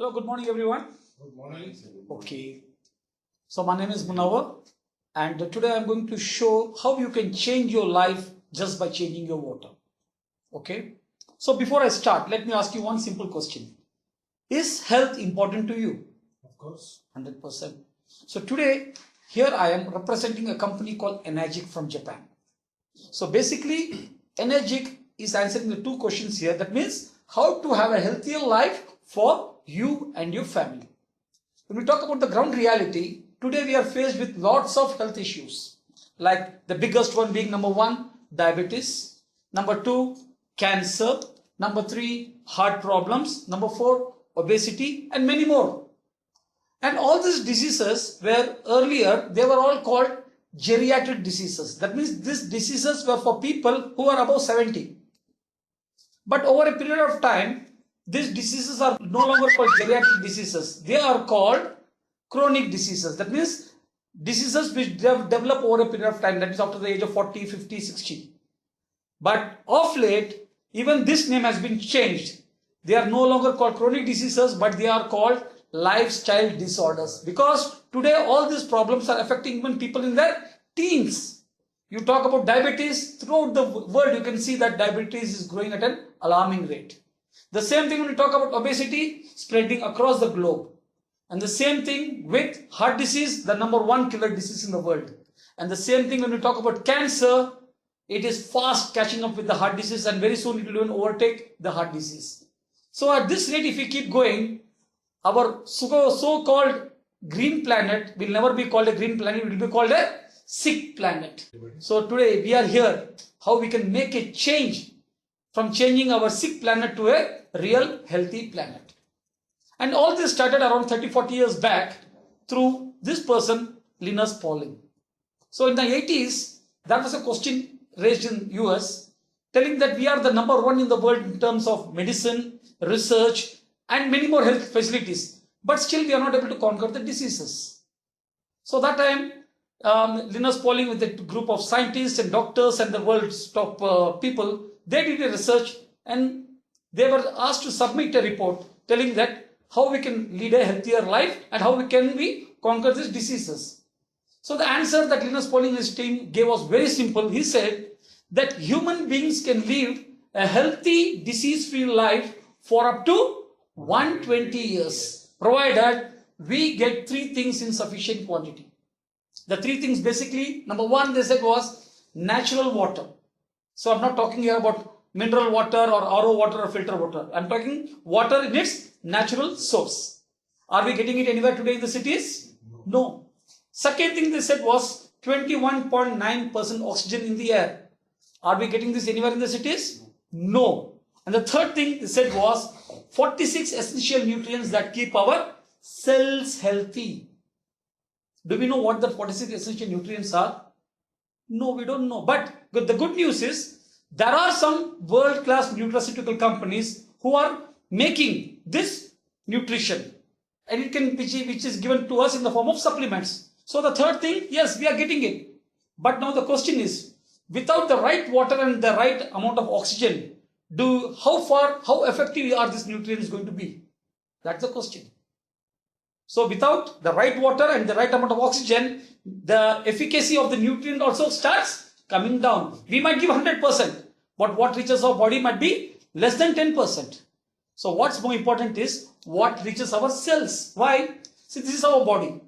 Hello, good morning everyone. Good morning. Okay, so my name is Munawar and today I'm going to show how you can change your life just by changing your water. Okay, so before I start, let me ask you one simple question. Is health important to you? Of course. 100%. So today, here I am representing a company called Enagic from Japan. So basically, Enagic is answering the two questions here. That means how to have a healthier life for you and your family. When we talk about the ground reality, today we are faced with lots of health issues. Like the biggest one being number 1, diabetes. Number 2, cancer. Number 3, heart problems. Number 4, obesity, and many more. And all these diseases were earlier, they were all called geriatric diseases. That means these diseases were for people who are above 70. But over a period of time, these diseases are no longer called geriatric diseases. They are called chronic diseases. That means diseases which develop over a period of time. That is after the age of 40, 50, 60. But of late, even this name has been changed. They are no longer called chronic diseases, but they are called lifestyle disorders. Because today all these problems are affecting even people in their teens. You talk about diabetes, throughout the world you can see that diabetes is growing at an alarming rate. The same thing when you talk about obesity, spreading across the globe. And the same thing with heart disease, the number 1 killer disease in the world. And the same thing when you talk about cancer, it is fast catching up with the heart disease and very soon it will even overtake the heart disease. So at this rate, if we keep going, our so-called green planet will never be called a green planet, it will be called a sick planet. So today we are here, how we can make a change from changing our sick planet to a real healthy planet. And all this started around 30-40 years back through this person, Linus Pauling. So in the 80s, that was a question raised in US telling that we are the number 1 in the world in terms of medicine, research, and many more health facilities. But still we are not able to conquer the diseases. So that time, Linus Pauling with a group of scientists and doctors and the world's top people, they did a research and they were asked to submit a report telling that how we can lead a healthier life and how we can conquer these diseases. So the answer that Linus Pauling and his team gave was very simple. He said that human beings can live a healthy, disease-free life for up to 120 years, provided we get 3 things in sufficient quantity. The 3 things basically, number 1 they said was natural water. So I'm not talking here about mineral water or RO water or filter water. I'm talking water in its natural source. Are we getting it anywhere today in the cities? No. Second thing they said was 21.9% oxygen in the air. Are we getting this anywhere in the cities? No. And the third thing they said was 46 essential nutrients that keep our cells healthy. Do we know what the 46 essential nutrients are? No, we don't know. But the good news is there are some world-class nutraceutical companies who are making this nutrition, and which is given to us in the form of supplements. So the third thing, yes, we are getting it. But now the question is, without the right water and the right amount of oxygen, how effective are these nutrients going to be? That's the question. So without the right water and the right amount of oxygen, the efficacy of the nutrient also starts coming down. We might give 100%, but what reaches our body might be less than 10%. So what's more important is what reaches our cells. Why? See, this is our body.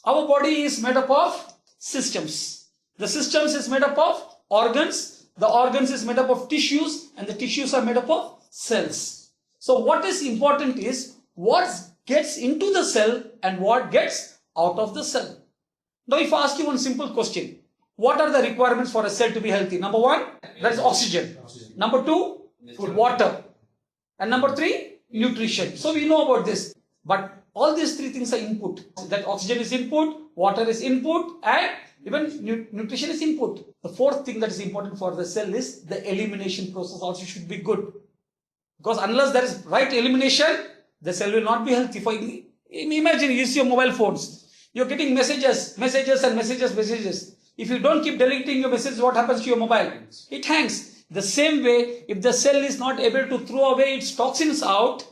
Our body is made up of systems. The systems is made up of organs. The organs is made up of tissues, and the tissues are made up of cells. So what is important is what gets into the cell and what gets out of the cell. Now if I ask you one simple question, what are the requirements for a cell to be healthy? Number 1, that is oxygen. Number 2, water. And number 3, nutrition. So we know about this. But all these 3 things are input. That oxygen is input, water is input, and even nutrition is input. The 4th thing that is important for the cell is the elimination process also should be good. Because unless there is right elimination, the cell will not be healthy. Imagine you see your mobile phones. You're getting messages. If you don't keep deleting your messages, what happens to your mobile? It hangs. The same way, if the cell is not able to throw away its toxins out,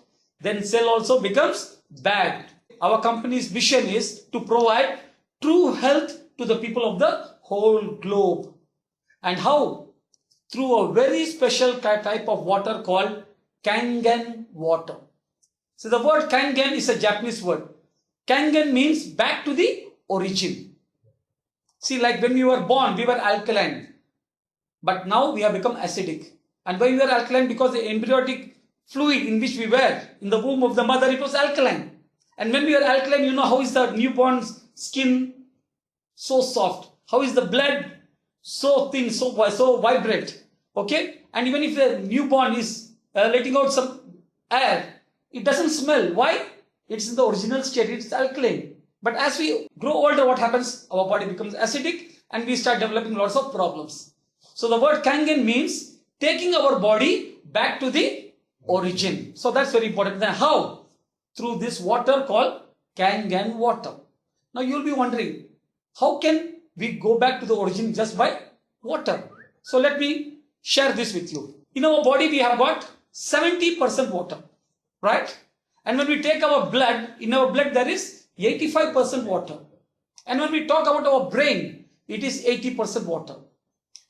then cell also becomes bad. Our company's mission is to provide true health to the people of the whole globe. And how? Through a very special type of water called Kangen water. So the word Kangen is a Japanese word. Kangen means back to the origin. See, like when we were born, we were alkaline. But now we have become acidic. And why we were alkaline? Because the embryonic fluid in which we were in the womb of the mother, it was alkaline. And when we are alkaline, you know how is the newborn's skin so soft? How is the blood so thin, so vibrant? Okay? And even if the newborn is letting out some air, it doesn't smell. Why? It's in the original state, it's alkaline. But as we grow older, what happens? Our body becomes acidic and we start developing lots of problems. So the word Kangen means taking our body back to the origin. So that's very important. Then how? Through this water called Kangen water. Now you'll be wondering, how can we go back to the origin just by water? So let me share this with you. In our body, we have got 70% water, right? And when we take our blood, in our blood there is 85% water. And when we talk about our brain, it is 80% water.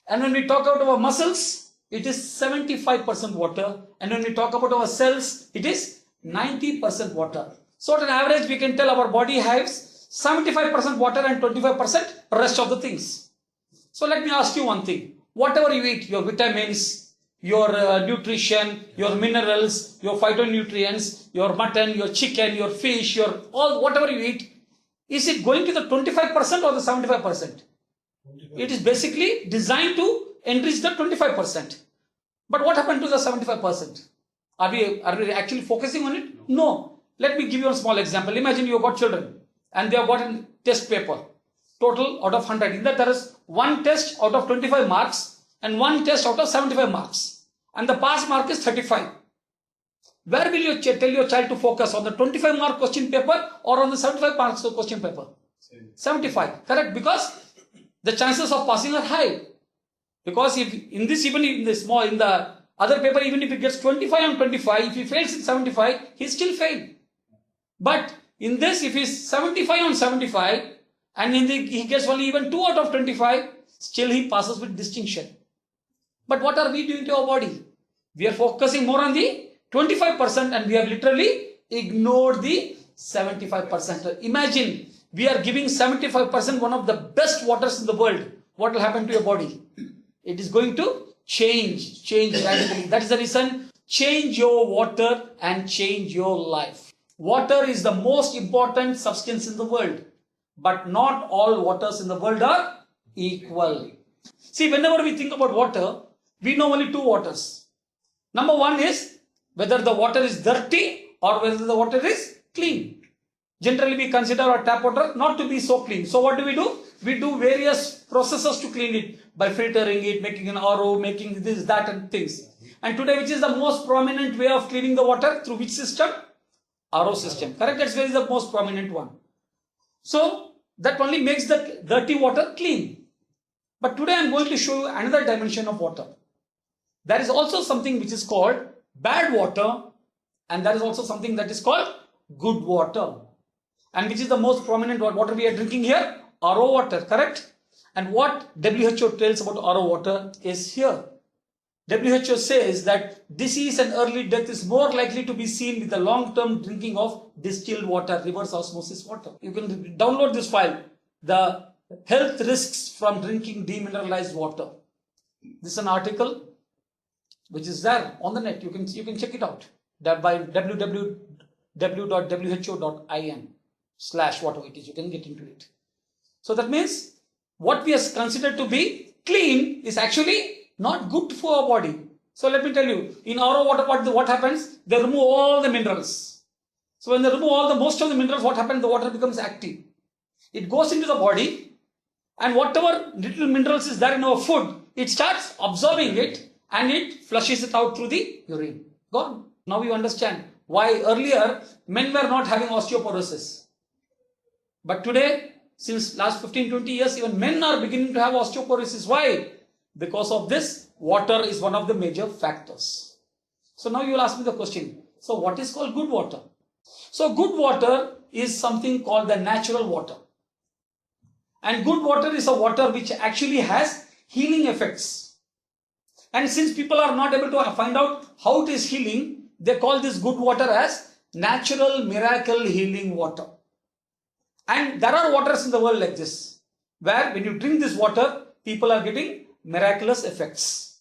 And when we talk about our muscles, it is 75% water. And when we talk about our cells, it is 90% water. So at an average, we can tell our body has 75% water and 25% rest of the things. So let me ask you one thing. Whatever you eat, your vitamins, your nutrition, your minerals, your phytonutrients, your mutton, your chicken, your fish, your all whatever you eat, is it going to the 25% or the 75%? It is basically designed to enrich the 25%. But what happened to the 75%? Are we actually focusing on it? No. Let me give you a small example. Imagine you have got children and they have got a test paper. Total out of 100. In that there is one test out of 25 marks and one test out of 75 marks. And the pass mark is 35. Where will you tell your child to focus? On the 25 mark question paper or on the 75 marks question paper? 75. Correct? Because the chances of passing are high. Because if in this, even in the other paper, even if he gets 25 on 25, if he fails in 75, he still failed. But in this, if he's 75 on 75, and he gets only even 2 out of 25, still he passes with distinction. But what are we doing to our body? We are focusing more on the 25% and we have literally ignored the 75%. Imagine, we are giving 75% one of the best waters in the world. What will happen to your body? It is going to change radically. That is the reason, change your water and change your life. Water is the most important substance in the world. But not all waters in the world are equal. See, whenever we think about water, we know only 2 waters. Number 1 is whether the water is dirty or whether the water is clean. Generally, we consider our tap water not to be so clean. So what do? We do various processes to clean it by filtering it, making an RO, making this, that and things. And today, which is the most prominent way of cleaning the water? Through which system? RO system. Correct? That's the most prominent one. So that only makes the dirty water clean. But today I am going to show you another dimension of water. There is also something which is called bad water, and there is also something that is called good water. And which is the most prominent water we are drinking here? RO water, correct? And what WHO tells about RO water is here. WHO says that disease and early death is more likely to be seen with the long-term drinking of distilled water, reverse osmosis water. You can download this file, the health risks from drinking demineralized water. This is an article which is there on the net. You can check it out by www.who.in/whatever it is. You can get into it. So that means what we have considered to be clean is actually not good for our body. So let me tell you, in RO water, what happens? They remove all the minerals. So when they remove most of the minerals, what happens? The water becomes active. It goes into the body, and whatever little minerals is there in our food, it starts absorbing it and it flushes it out through the urine. Gone. Now you understand why earlier men were not having osteoporosis. But today, since last 15-20 years, even men are beginning to have osteoporosis. Why? Because of this, water is one of the major factors. So now you will ask me the question, So what is called good water? So good water is something called the natural water. And good water is a water which actually has healing effects. And since people are not able to find out how it is healing, they call this good water as natural miracle healing water. And there are waters in the world like this, where when you drink this water, people are getting miraculous effects.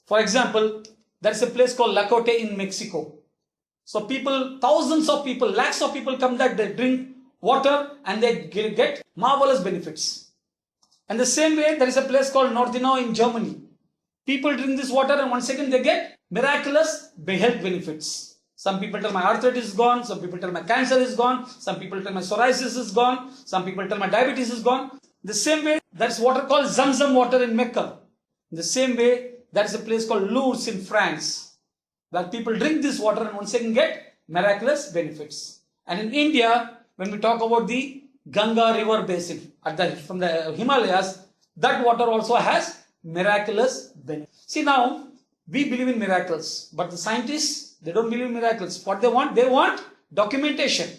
For example, there is a place called Lacote in Mexico. So people, thousands of people, lakhs of people come that they drink water and they get marvelous benefits. And the same way, there is a place called Nordenau in Germany. People drink this water and once again they get miraculous health benefits. Some people tell my arthritis is gone, some people tell my cancer is gone, some people tell my psoriasis is gone, some people tell my diabetes is gone. The same way, there is water called Zamzam water in Mecca. In the same way, there is a place called Lourdes in France, where people drink this water and once again get miraculous benefits. And in India, when we talk about the Ganga river basin from the Himalayas, that water also has miraculous benefits. See, now we believe in miracles, but the scientists, they don't believe in miracles. What they want documentation.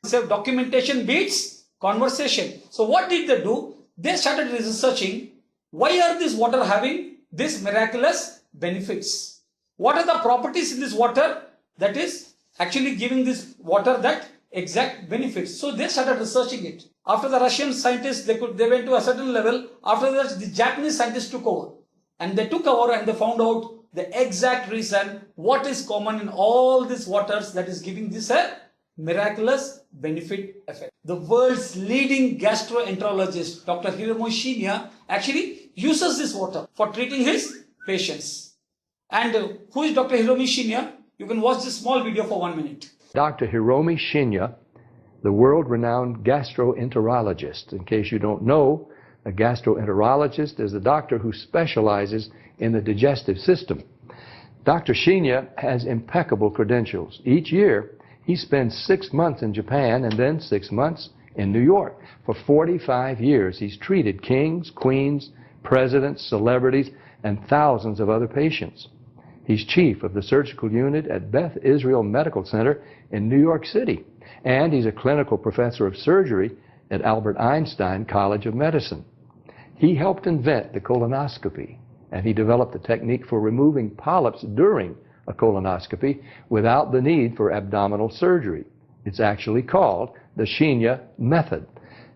So documentation beats conversation. So what did they do? They started researching, why are this water having these miraculous benefits? What are the properties in this water that is actually giving this water that exact benefits? So they started researching it. After the Russian scientists, they went to a certain level. After that, the Japanese scientists took over. And they took over and they found out the exact reason what is common in all these waters that is giving this a miraculous benefit effect. The world's leading gastroenterologist, Dr. Hiromi Shinya, actually uses this water for treating his patients. And who is Dr. Hiromi Shinya? You can watch this small video for 1 minute. Dr. Hiromi Shinya, the world-renowned gastroenterologist. In case you don't know, a gastroenterologist is a doctor who specializes in the digestive system. Dr. Shinya has impeccable credentials. Each year, he spends 6 months in Japan and then 6 months in New York. For 45 years, he's treated kings, queens, presidents, celebrities, and thousands of other patients. He's chief of the surgical unit at Beth Israel Medical Center in New York City. And he's a clinical professor of surgery at Albert Einstein College of Medicine. He helped invent the colonoscopy, and he developed the technique for removing polyps during a colonoscopy without the need for abdominal surgery. It's actually called the Shinya method.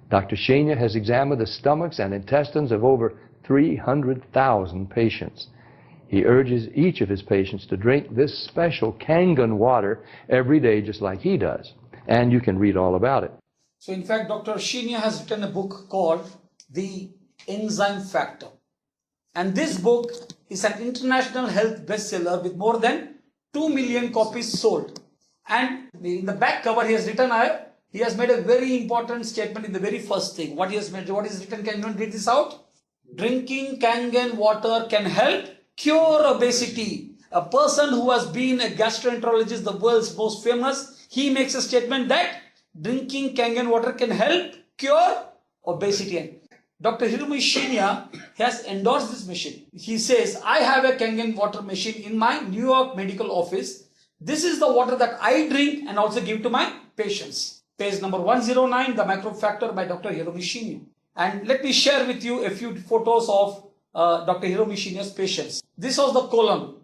Dr. Shinya has examined the stomachs and intestines of over 300,000 patients. He urges each of his patients to drink this special Kangen water every day just like he does. And you can read all about it. So in fact, Dr. Shinya has written a book called The Enzyme Factor. And this book is an international health bestseller with more than 2 million copies sold. And in the back cover, he has made a very important statement in the very first thing. What is written? Can you read this out? Drinking Kangen water can help cure obesity. A person who has been a gastroenterologist, the world's most famous, he makes a statement that drinking Kangen water can help cure obesity. Dr. Hiromi Shinya has endorsed this machine. He says, I have a Kangen water machine in my New York medical office. This is the water that I drink and also give to my patients. Page number 109, The Micro Factor by Dr. Hiromi Shinya. And let me share with you a few photos of Dr. Hiromi Shinya's patients. This was the colon.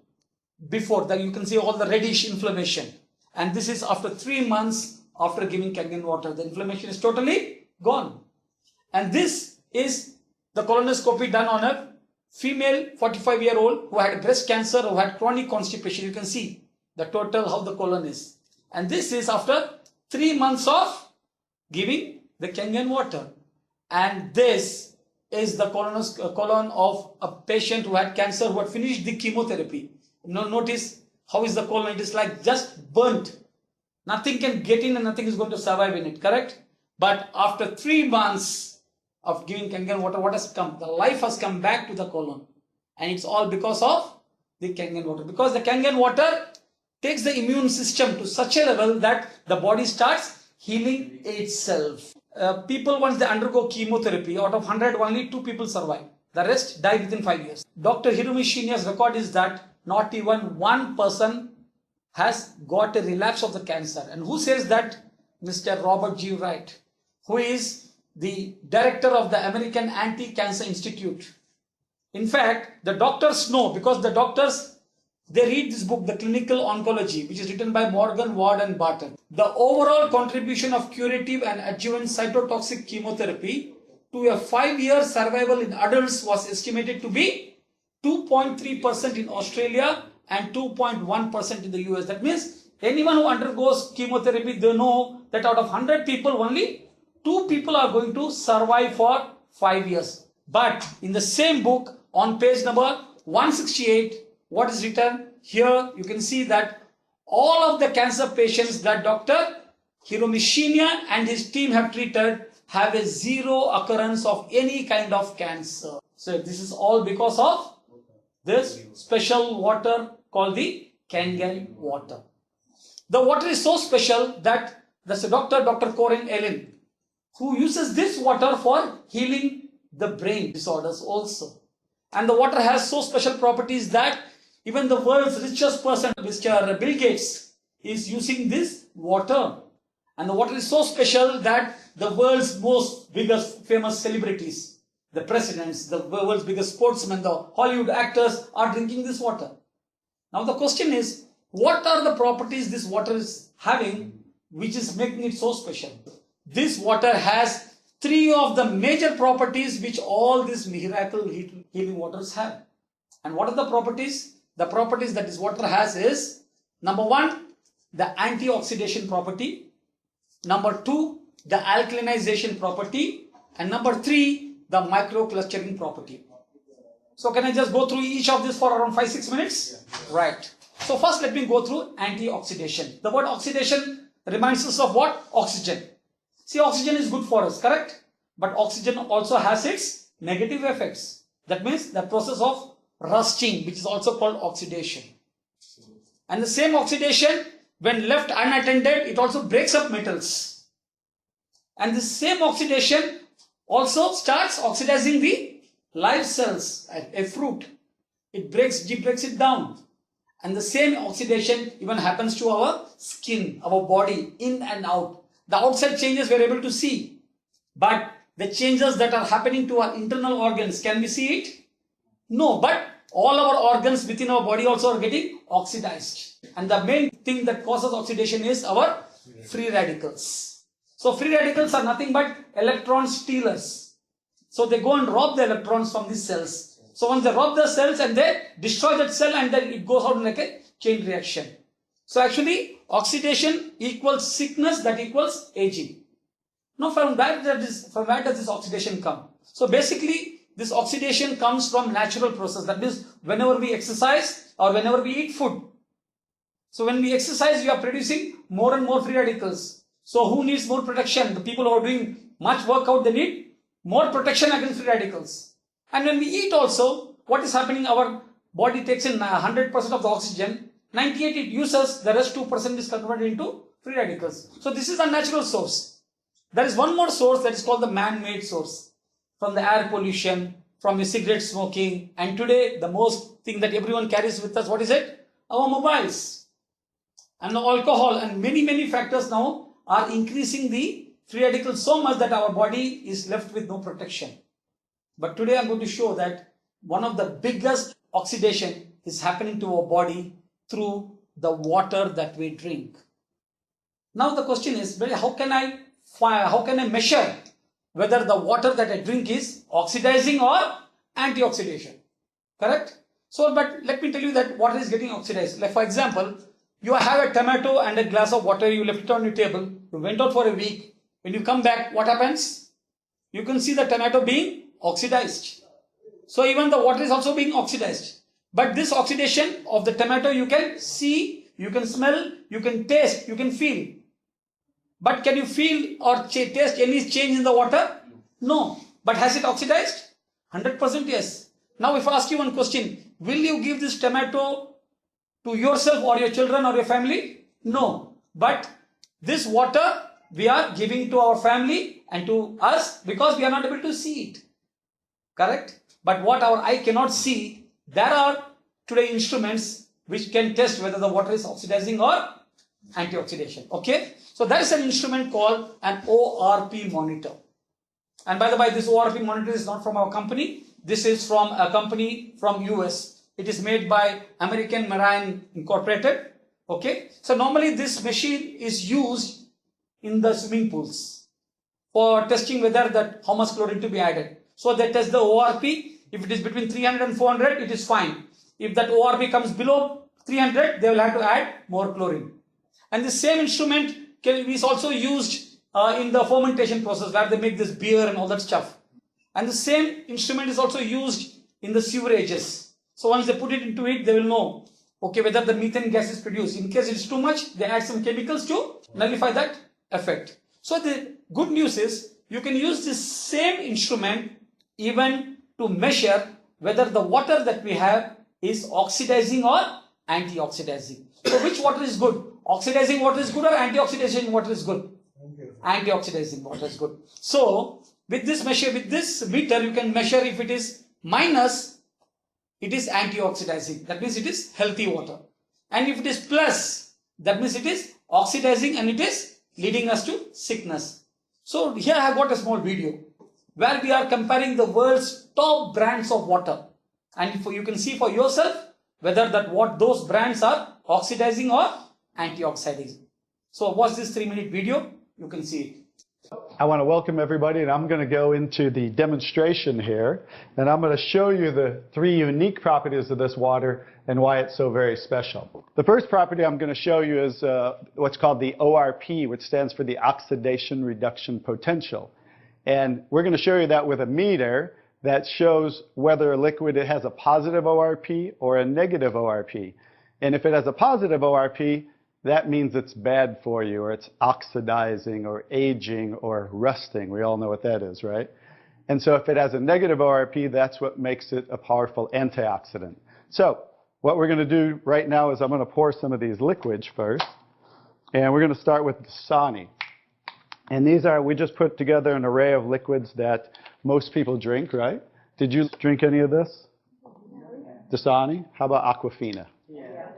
Before that, you can see all the reddish inflammation. And this is after 3 months after giving Kangen water. The inflammation is totally gone. And this is the colonoscopy done on a female 45-year-old who had breast cancer, who had chronic constipation. You can see the total how the colon is. And this is after 3 months of giving the Kangen water. And this is the colon of a patient who had cancer, who had finished the chemotherapy. Now notice how is the colon? It is like just burnt. Nothing can get in and nothing is going to survive in it, correct? But after 3 months of giving Kangen water, what has come? The life has come back to the colon. And it's all because of the Kangen water. Because the Kangen water takes the immune system to such a level that the body starts healing itself. People, once they undergo chemotherapy, out of 100, only 2 people survive. The rest die within 5 years. Dr. Hiromi Shinya's record is that not even 1 person has got a relapse of the cancer. And who says that? Mr. Robert G. Wright, who is the director of the American Anti-Cancer Institute. In fact, the doctors know, because the doctors, they read this book, The Clinical Oncology, which is written by Morgan, Ward and Barton. The overall contribution of curative and adjuvant cytotoxic chemotherapy to a 5-year survival in adults was estimated to be 2.3% in Australia and 2.1% in the US. That means anyone who undergoes chemotherapy, they know that out of 100 people, only 2 people are going to survive for 5 years. But in the same book, on page number 168, what is written? Here you can see that all of the cancer patients that Dr. Hiromishinian and his team have treated have a 0 occurrence of any kind of cancer. So this is all because of this special water called the Kangen water. The water is so special that there's a doctor, Dr. Corinne Ellen, who uses this water for healing the brain disorders also. And the water has so special properties that even the world's richest person, Mr. Bill Gates, is using this water. And the water is so special that the world's most biggest famous celebrities, the presidents, the world's biggest sportsmen, the Hollywood actors are drinking this water. Now the question is, what are the properties this water is having which is making it so special? This water has 3 of the major properties which all these miracle healing waters have. And what are the properties? The properties that this water has is, number 1, the antioxidation property. Number 2, the alkalinization property. And number 3, the microclustering property. So can I just go through each of these for around 5-6 minutes? Yeah. Right. So first let me go through antioxidation. The word oxidation reminds us of what? Oxygen. See, oxygen is good for us, correct? But oxygen also has its negative effects. That means the process of rusting, which is also called oxidation. And the same oxidation, when left unattended, it also breaks up metals. And the same oxidation also starts oxidizing the live cells, a fruit. It breaks it down. And the same oxidation even happens to our skin, our body, in and out. The outside changes we are able to see. But the changes that are happening to our internal organs, can we see it? No, but all our organs within our body also are getting oxidized. And the main thing that causes oxidation is our free radicals. So free radicals are nothing but electron stealers. So they go and rob the electrons from these cells. So once they rob the cells and they destroy that cell, and then it goes out like a chain reaction. So actually oxidation equals sickness, that equals aging. Now from where does this oxidation come? So basically this oxidation comes from natural process. That means whenever we exercise or whenever we eat food. So when we exercise, we are producing more and more free radicals. So who needs more protection? The people who are doing much workout, they need more protection against free radicals. And when we eat also, what is happening? Our body takes in 100% of the oxygen, 98 it uses, the rest 2% is converted into free radicals. So this is a natural source. There is one more source that is called the man-made source. From the air pollution, from the cigarette smoking, and today the most thing that everyone carries with us, what is it? Our mobiles. And the alcohol and many factors now are increasing the free radicals so much that our body is left with no protection. But today I'm going to show that one of the biggest oxidation is happening to our body through the water that we drink. Now the question is, how can I measure whether the water that I drink is oxidizing or antioxidation? Correct? So, but let me tell you that water is getting oxidized. Like for example, you have a tomato and a glass of water, you left it on your table, you went out for a week. When you come back, what happens? You can see the tomato being oxidized. So even the water is also being oxidized. But this oxidation of the tomato you can see, you can smell, you can taste, you can feel. But can you feel or taste any change in the water? No. But has it oxidized? 100% yes. Now if I ask you one question, will you give this tomato to yourself or your children or your family? No. But this water we are giving to our family and to us because we are not able to see it. Correct? But what our eye cannot see, there are today instruments which can test whether the water is oxidizing or antioxidation. Okay, so there is an instrument called an ORP monitor. And by the way, this ORP monitor is not from our company. This is from a company from US. It is made by American Marine Incorporated. Okay, so normally this machine is used in the swimming pools for testing whether that how much chlorine to be added. So they test the ORP. If it is between 300 and 400, it is fine. If that ORP comes below 300, they will have to add more chlorine. And the same instrument is also used in the fermentation process where they make this beer and all that stuff. And the same instrument is also used in the sewerages. So once they put it into it, they will know, okay, whether the methane gas is produced. In case it is too much, they add some chemicals to nullify that effect. So the good news is you can use this same instrument even to measure whether the water that we have is oxidizing or antioxidizing. So which water is good? Oxidizing water is good or antioxidizing water is good? Antioxidizing water is good. So with this meter, you can measure if it is minus, it is antioxidizing. That means it is healthy water. And if it is plus, that means it is oxidizing and it is leading us to sickness. So here I have got a small video where we are comparing the world's top brands of water. And you can see for yourself whether those brands are oxidizing or antioxidizing. So watch this 3-minute video. You can see it. I want to welcome everybody, and I'm going to go into the demonstration here, and I'm going to show you the 3 unique properties of this water and why it's so very special. The first property I'm going to show you is what's called the ORP, which stands for the oxidation reduction potential. And we're going to show you that with a meter that shows whether a liquid has a positive ORP or a negative ORP. And if it has a positive ORP, that means it's bad for you, or it's oxidizing, or aging, or rusting. We all know what that is, right? And so if it has a negative ORP, that's what makes it a powerful antioxidant. So what we're going to do right now is I'm going to pour some of these liquids first. And we're going to start with Dasani. And these are, we just put together an array of liquids that most people drink, right? Did you drink any of this? Dasani? How about Aquafina?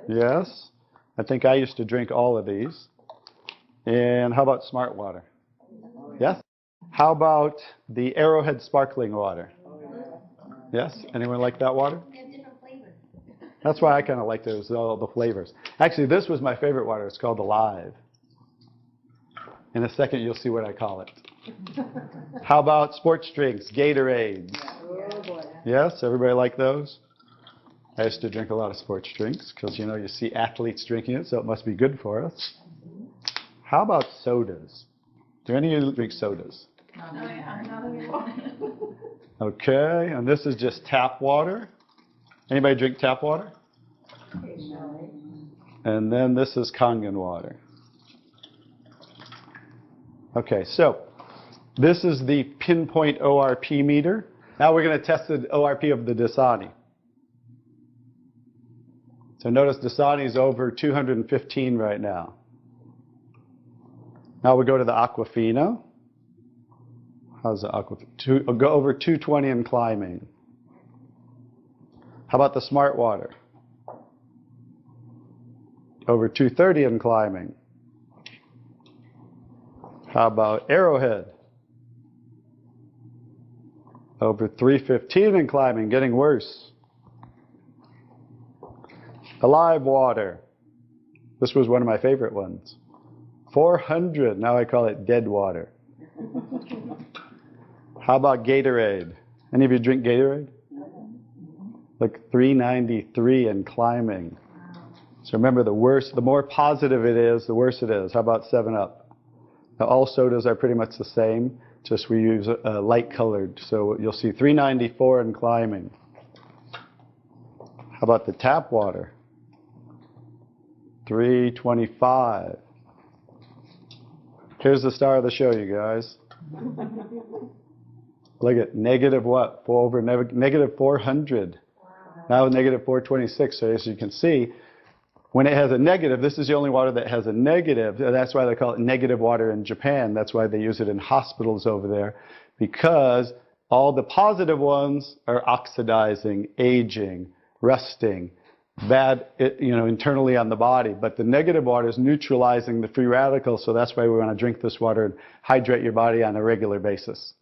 Yes? I think I used to drink all of these. And how about Smart Water? Yes? How about the Arrowhead sparkling water? Yes? Anyone like that water? That's why I kind of liked it. It was all the flavors. Actually, this was my favorite water. It's called Alive. In a second, you'll see what I call it. How about sports drinks, Gatorades? Yes? Everybody like those? I used to drink a lot of sports drinks because, you know, you see athletes drinking it, so it must be good for us. How about sodas? Do any of you drink sodas? Okay, and this is just tap water. Anybody drink tap water? And then this is Kangen water. Okay, so this is the pinpoint ORP meter. Now we're going to test the ORP of the Dasani. So notice Dasani is over 215 right now. Now we go to the Aquafina. How's the Aquafina? Go over 220 and climbing. How about the Smart Water? Over 230 and climbing. How about Arrowhead? Over 315 and climbing, getting worse. Alive water. This was one of my favorite ones. 400. Now I call it dead water. How about Gatorade? Any of you drink Gatorade? Like 393 and climbing. So remember, the more positive it is, the worse it is. How about 7-Up? Now all sodas are pretty much the same, just we use light colored. So you'll see 394 and climbing. How about the tap water? 325. Here's the star of the show, you guys. Look at negative what? Negative 400. Now negative 426. So as you can see, when it has a negative, this is the only water that has a negative. That's why they call it negative water in Japan. That's why they use it in hospitals over there, because all the positive ones are oxidizing, aging, rusting, bad, internally on the body. But the negative water is neutralizing the free radicals, so that's why we want to drink this water and hydrate your body on a regular basis.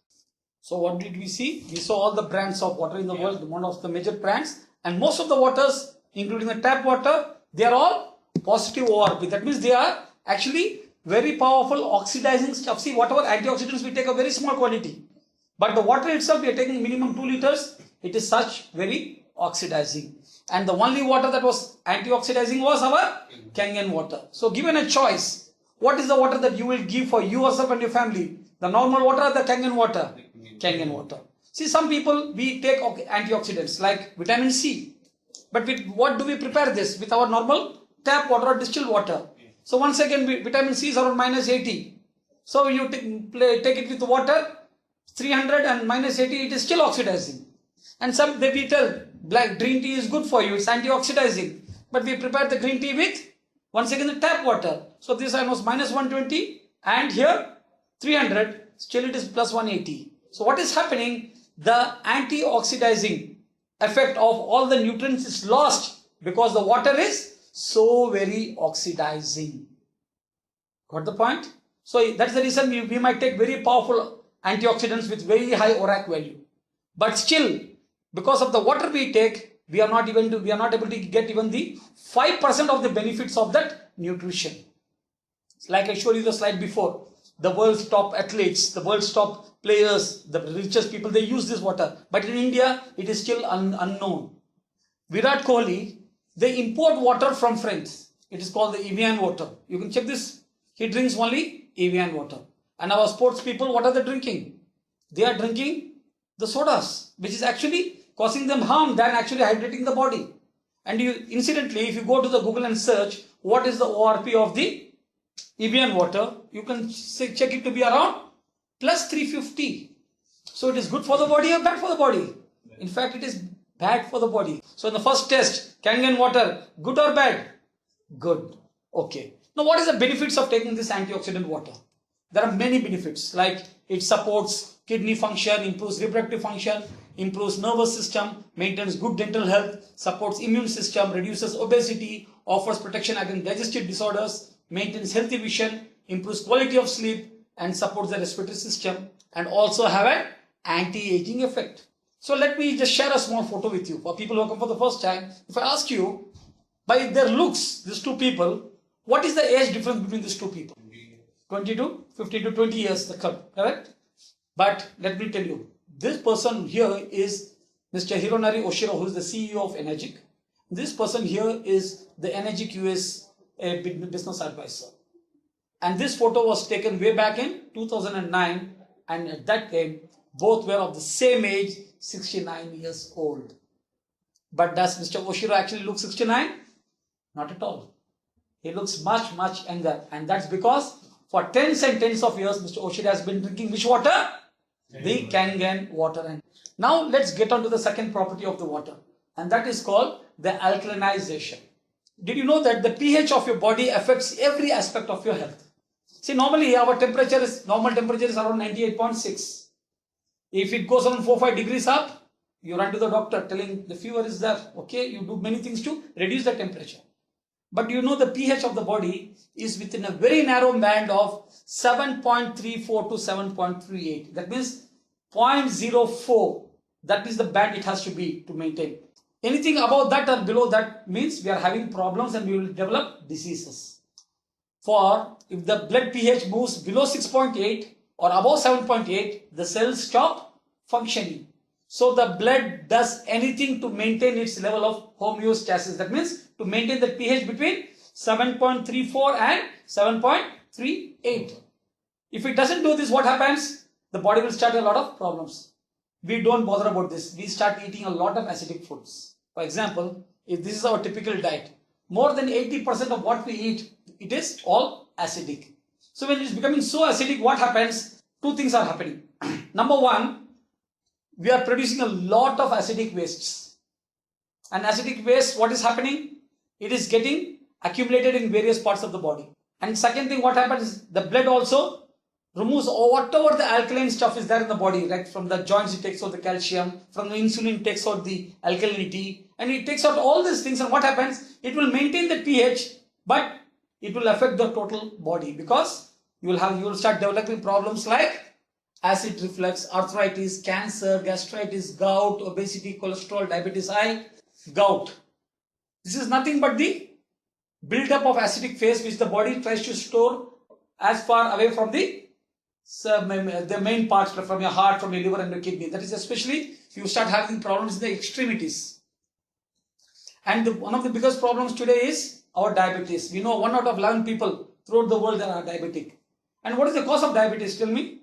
So what did we see? We saw all the brands of water in the world, one of the major brands, and most of the waters, including the tap water, they are all positive ORP. That means they are actually very powerful oxidizing stuff. See, whatever antioxidants we take a very small quantity, but the water itself we are taking minimum 2 liters. It is such very oxidizing. And the only water that was antioxidizing was our Kangen water. So given a choice, what is the water that you will give for yourself and your family? The normal water or the Kangen water? Kangen water. See, some people, we take antioxidants like vitamin C. But with what do we prepare this? With our normal tap water or distilled water. So once again, vitamin C is around minus 80. So you take it with water, 300 and minus 80, it is still oxidizing. And some we tell black green tea is good for you, it's antioxidizing. But we prepare the green tea with, once again, the tap water. So this one was minus 120 and here 300, still it is plus 180. So what is happening? The antioxidizing effect of all the nutrients is lost because the water is so very oxidizing. Got the point? So that's the reason we might take very powerful antioxidants with very high ORAC value. But still, because of the water we take, we are not able to get even the 5% of the benefits of that nutrition. Like I showed you the slide before, the world's top athletes, the world's top players, the richest people, they use this water. But in India, it is still unknown. Virat Kohli, they import water from France. It is called the Evian water. You can check this. He drinks only Evian water. And our sports people, what are they drinking? They are drinking the sodas, which is actually causing them harm than actually hydrating the body. And incidentally, if you go to the Google and search what is the ORP of the Evian water, you can check it to be around plus 350. So it is good for the body or bad for the body? In fact, it is bad for the body. So in the first test, Kangen water, good or bad? Good. Okay. Now what is the benefits of taking this antioxidant water? There are many benefits, like it supports kidney function, improves reproductive function, improves nervous system, maintains good dental health, supports immune system, reduces obesity, offers protection against digestive disorders, maintains healthy vision, improves quality of sleep, and supports the respiratory system, and also have an anti-aging effect. So let me just share a small photo with you. For people who come for the first time, if I ask you, by their looks, these two people, what is the age difference between these two people? 20 to 50 to 20 years, the cut, correct? But let me tell you, this person here is Mr. Hironari Oshiro, who is the CEO of Enagic. This person here is the Enagic US business advisor. And this photo was taken way back in 2009, and at that time, both were of the same age, 69 years old. But does Mr. Oshiro actually look 69? Not at all. He looks much, much younger. And that's because for tens and tens of years, Mr. Oshiro has been drinking which water? The Kangen water. And now let's get on to the second property of the water. And that is called the alkalinization. Did you know that the pH of your body affects every aspect of your health? See, normally our normal temperature is around 98.6. If it goes around 4-5 degrees up, you run to the doctor telling the fever is there. Okay, you do many things to reduce the temperature. But you know the pH of the body is within a very narrow band of 7.34 to 7.38. That means 0.04. That is the band it has to be to maintain. Anything above that or below that means we are having problems and we will develop diseases. For if the blood pH moves below 6.8 or above 7.8, the cells stop functioning. So the blood does anything to maintain its level of homeostasis. That means to maintain the pH between 7.34 and 7.38. If it doesn't do this, what happens? The body will start a lot of problems. We don't bother about this. We start eating a lot of acidic foods. For example, if this is our typical diet, more than 80% of what we eat, it is all acidic. So when it is becoming so acidic, what happens? Two things are happening. Number one, we are producing a lot of acidic wastes. And acidic waste, what is happening? It is getting accumulated in various parts of the body. And second thing, what happens is the blood also removes whatever the alkaline stuff is there in the body, like from the joints it takes out the calcium, from the insulin it takes out the alkalinity, and it takes out all these things. And what happens? It will maintain the pH, but it will affect the total body, because you will start developing problems like acid reflux, arthritis, cancer, gastritis, gout, obesity, cholesterol, diabetes high, gout. This is nothing but the build-up of acidic phase which the body tries to store as far away from the main parts, from your heart, from your liver and your kidney. That is especially if you start having problems in the extremities. And one of the biggest problems today is our diabetes. We know 1 out of 11 people throughout the world that are diabetic. And what is the cause of diabetes? Tell me.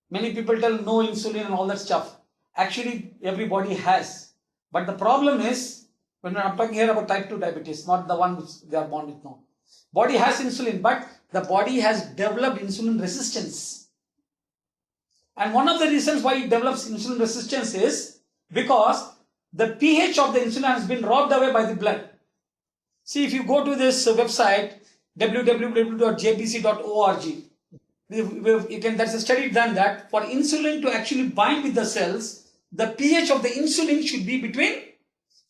Many people tell no insulin and all that stuff. Actually, everybody has. But the problem is, when I'm talking here about type 2 diabetes, not the one which they are born with now. Body has insulin, but the body has developed insulin resistance. And one of the reasons why it develops insulin resistance is because the pH of the insulin has been robbed away by the blood. See, if you go to this website, www.jbc.org, there's a study done that for insulin to actually bind with the cells, the pH of the insulin should be between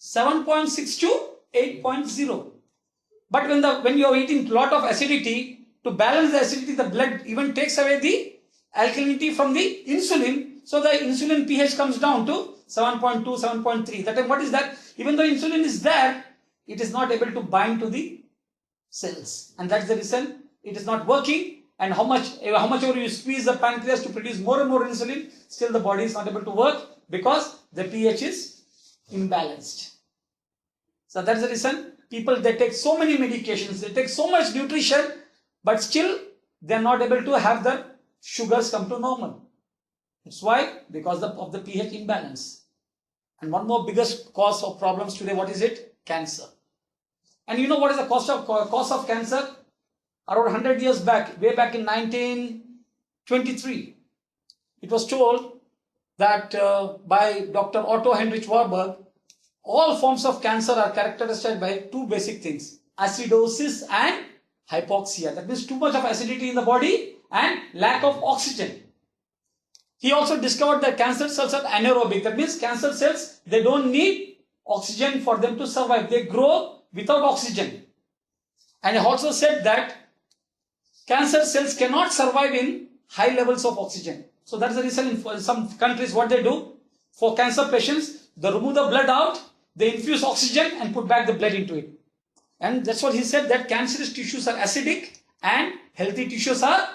7.6 to 8.0. But when you are eating a lot of acidity, to balance the acidity, the blood even takes away the alkalinity from the insulin. So the insulin pH comes down to 7.2, 7.3. That time, what is that? Even though insulin is there, it is not able to bind to the cells. And that's the reason it is not working. And how much ever you squeeze the pancreas to produce more and more insulin, still the body is not able to work because the pH is imbalanced. So that's the reason people, they take so many medications, they take so much nutrition, but still they are not able to have the sugars come to normal. That's why, because of the pH imbalance. And one more biggest cause of problems today, what is it? Cancer. And you know what is the cause of cancer? Around 100 years back, way back in 1923, it was told that by Dr. Otto Heinrich Warburg, all forms of cancer are characterized by two basic things: acidosis and hypoxia. That means too much of acidity in the body and lack of oxygen. He also discovered that cancer cells are anaerobic. That means cancer cells, they don't need oxygen for them to survive. They grow without oxygen. And he also said that cancer cells cannot survive in high levels of oxygen. So that's the reason in some countries what they do for cancer patients, they remove the blood out, they infuse oxygen and put back the blood into it. And that's what he said, that cancerous tissues are acidic and healthy tissues are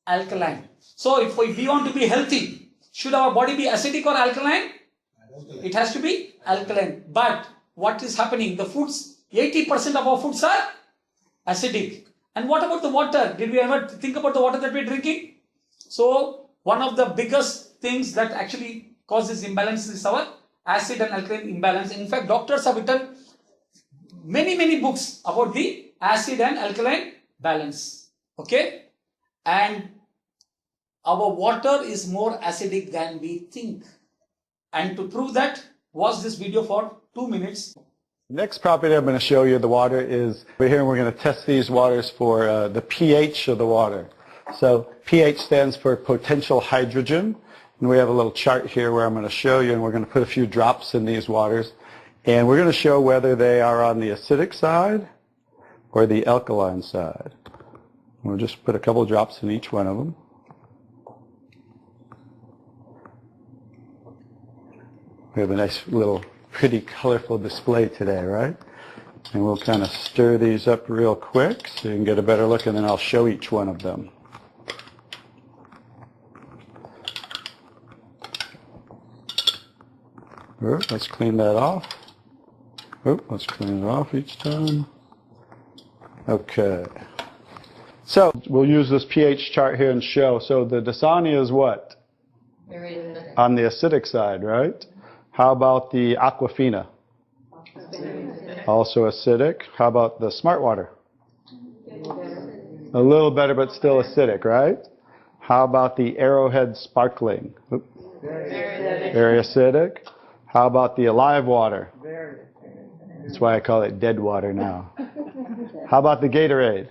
alkaline. So if we want to be healthy, should our body be acidic or alkaline? It has to be alkaline. But what is happening? The foods, 80% of our foods are acidic. And what about the water? Did we ever think about the water that we're drinking? So one of the biggest things that actually causes imbalance is our acid and alkaline imbalance. In fact, doctors have written many books about the acid and alkaline balance. Okay? And our water is more acidic than we think. And to prove that, watch this video for 2 minutes. Next property I'm going to show you the water is, over here we're going to test these waters for the pH of the water. So pH stands for potential hydrogen. And we have a little chart here where I'm going to show you, and we're going to put a few drops in these waters. And we're going to show whether they are on the acidic side or the alkaline side. We'll just put a couple of drops in each one of them. We have a nice little pretty colorful display today, right? And we'll kind of stir these up real quick so you can get a better look, and then I'll show each one of them. Let's clean that off. Let's clean it off each time. Okay. So we'll use this pH chart here and show. So the Dasani is what? Very acidic. On the acidic side, right? How about the Aquafina? Also acidic. How about the Smart Water? A little better, but still acidic, right? How about the Arrowhead Sparkling? Very acidic. How about the Alive Water? That's why I call it dead water now. How about the Gatorade?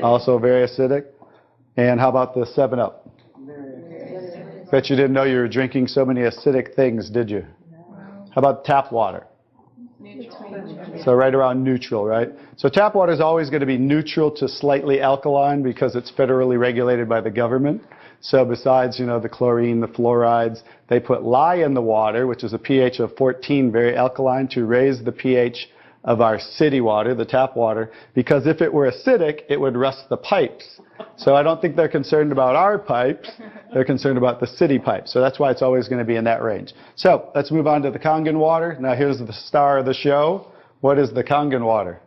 Also very acidic. And how about the 7-Up? Bet you didn't know you were drinking so many acidic things, did you? How about tap water? So right around neutral, right? So tap water is always going to be neutral to slightly alkaline because it's federally regulated by the government. So besides, the chlorine, the fluorides, they put lye in the water, which is a pH of 14, very alkaline, to raise the pH of our city water, the tap water, because if it were acidic, it would rust the pipes. So I don't think they're concerned about our pipes. They're concerned about the city pipes. So that's why it's always going to be in that range. So let's move on to the Kangen water. Now here's the star of the show. What is the Kangen water?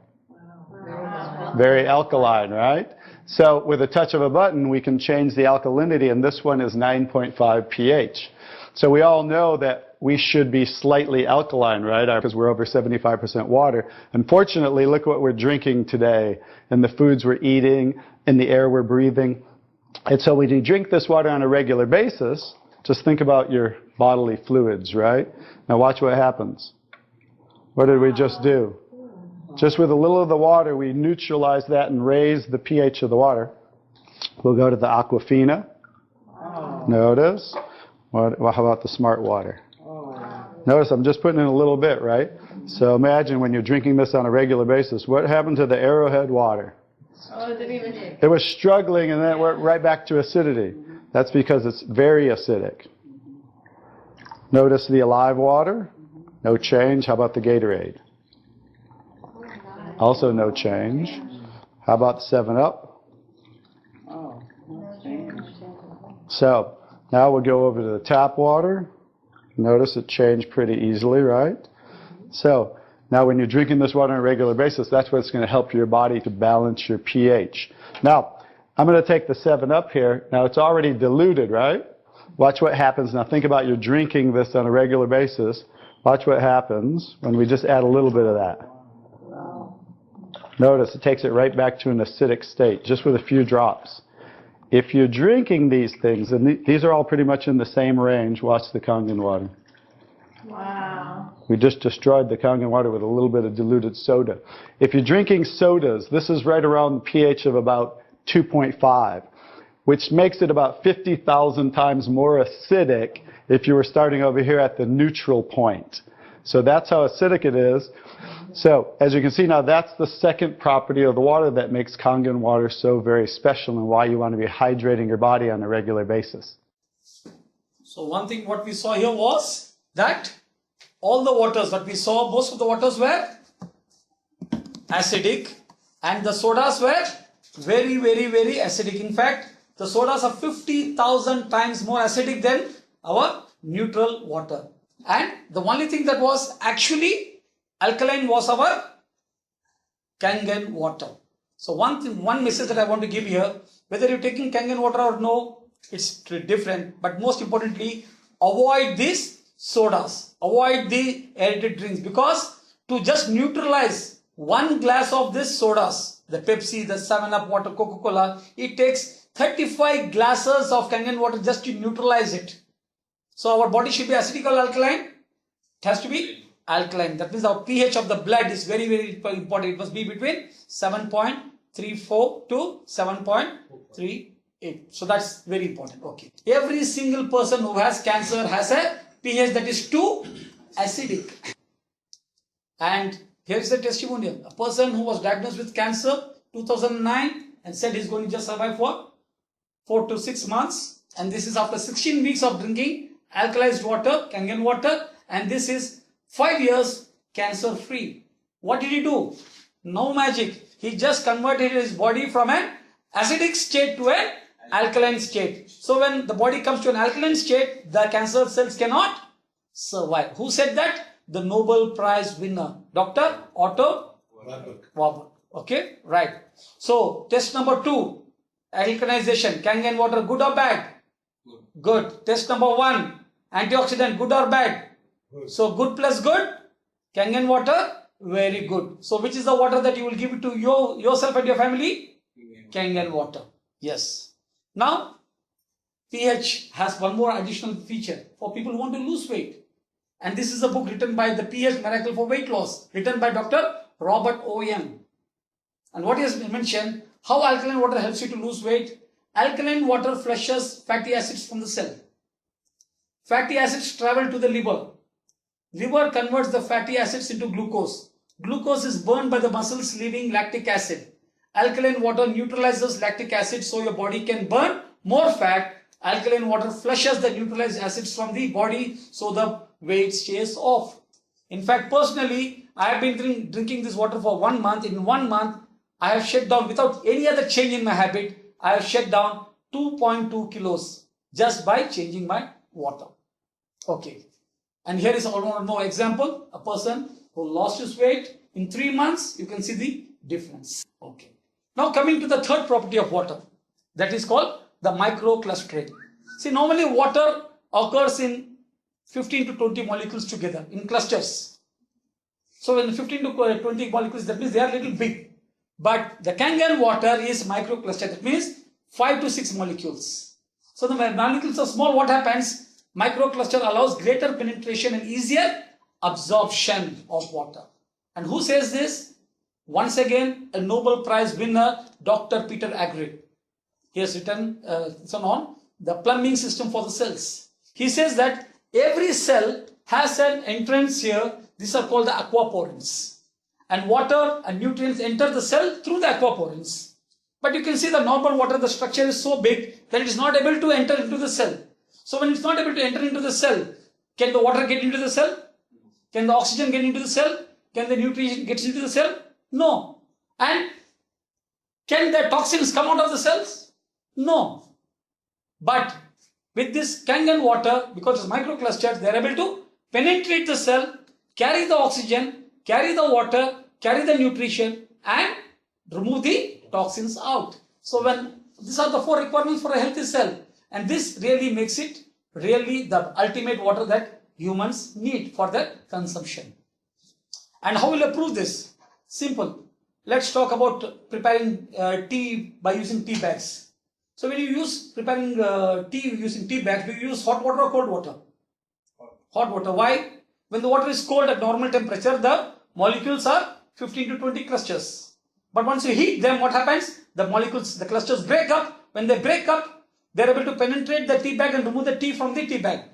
Very alkaline, right? So with a touch of a button, we can change the alkalinity, and this one is 9.5 pH. So we all know that we should be slightly alkaline, right? Because we're over 75% water. Unfortunately, look what we're drinking today, and the foods we're eating, and the air we're breathing. And so when you drink this water on a regular basis, just think about your bodily fluids, right? Now watch what happens. What did we just do? Just with a little of the water, we neutralize that and raise the pH of the water. We'll go to the Aquafina. Notice. How about the smart water? Notice I'm just putting in a little bit, right? So imagine when you're drinking this on a regular basis, what happened to the Arrowhead water? It was struggling, and then it went right back to acidity. That's because it's very acidic. Notice the Alive water. No change. How about the Gatorade? Also no change. How about the 7-Up? So now we'll go over to the tap water. Notice it changed pretty easily, right? So now when you're drinking this water on a regular basis, that's what's going to help your body to balance your pH. Now, I'm going to take the 7-Up here. Now it's already diluted, right? Watch what happens. Now think about you're drinking this on a regular basis. Watch what happens when we just add a little bit of that. Notice it takes it right back to an acidic state, just with a few drops. If you're drinking these things, and these are all pretty much in the same range, watch the Kangen water. Wow. We just destroyed the Kangen water with a little bit of diluted soda. If you're drinking sodas, this is right around the pH of about 2.5, which makes it about 50,000 times more acidic if you were starting over here at the neutral point. So that's how acidic it is. So as you can see now, that's the second property of the water that makes Kangen water so very special and why you want to be hydrating your body on a regular basis. So one thing what we saw here was that all the waters that we saw, most of the waters were acidic and the sodas were very, very, very acidic. In fact, the sodas are 50,000 times more acidic than our neutral water. And the only thing that was actually alkaline was our Kangen water. So one message that I want to give here, whether you're taking Kangen water or no, it's different. But most importantly, avoid these sodas. Avoid the aerated drinks, because to just neutralize one glass of this sodas, the Pepsi, the 7-Up water, Coca-Cola, it takes 35 glasses of Kangen water just to neutralize it. So our body should be acidic or alkaline? It has to be alkaline. That means our pH of the blood is very, very important. It must be between 7.34 to 7.38. So that's very important. Okay. Every single person who has cancer has a pH that is too acidic. And here's the testimonial. A person who was diagnosed with cancer 2009 and said he's going to just survive for 4 to 6 months. And this is after 16 weeks of drinking alkalized water, Kangen water, and this is 5 years cancer free. What did he do? No magic. He just converted his body from an acidic state to an alkaline state. So when the body comes to an alkaline state, the cancer cells cannot survive. Who said that? The Nobel Prize winner, Dr. Otto Warburg. Okay, right. So test number 2, alkalization, Kangen water, good or bad? Good. Test number 1, antioxidant, good or bad? Good. So good plus good, Kangen water, very good. So which is the water that you will give it to yourself and your family? Kangen water. Yes. Now, pH has one more additional feature for people who want to lose weight. And this is a book written by the pH Miracle for Weight Loss, written by Dr. Robert O. Young. And what he has mentioned, how alkaline water helps you to lose weight. Alkaline water flushes fatty acids from the cell. Fatty acids travel to the liver. Liver converts the fatty acids into glucose. Glucose is burned by the muscles, leaving lactic acid. Alkaline water neutralizes lactic acid so your body can burn more fat. Alkaline water flushes the neutralized acids from the body so the weight stays off. In fact, personally, I have been drinking this water for 1 month. In 1 month, I have shed down, without any other change in my habit, I have shed down 2.2 kilos just by changing my water. Okay. And here is one more example. A person who lost his weight in 3 months, you can see the difference. Okay. Now coming to the third property of water, that is called the microclustering. See, normally water occurs in 15 to 20 molecules together in clusters. So when 15 to 20 molecules, that means they are little big. But the Kangen water is microcluster. That means 5 to 6 molecules. So the molecules are small. What happens? Microcluster allows greater penetration and easier absorption of water. And who says this? Once again, a Nobel Prize winner, Dr. Peter Enagic. He has written on the plumbing system for the cells. He says that every cell has an entrance here. These are called the aquaporins. And water and nutrients enter the cell through the aquaporins. But you can see the normal water, the structure is so big that it is not able to enter into the cell. So when it's not able to enter into the cell, can the water get into the cell? Can the oxygen get into the cell? Can the nutrition get into the cell? No. And can the toxins come out of the cells? No. But with this Kangen water, because it's microclusters, they are able to penetrate the cell, carry the oxygen, carry the water, carry the nutrition, and remove the toxins out. So when these are the 4 requirements for a healthy cell, and this really makes it really the ultimate water that humans need for their consumption. And how will you prove this? Simple. Let's talk about preparing tea by using tea bags. So when you use preparing tea using tea bags, do you use hot water or cold water? Hot water. Why? When the water is cold at normal temperature, the molecules are 15 to 20 clusters. But once you heat them, what happens? The molecules, the clusters break up. When they break up, they are able to penetrate the tea bag and remove the tea from the tea bag.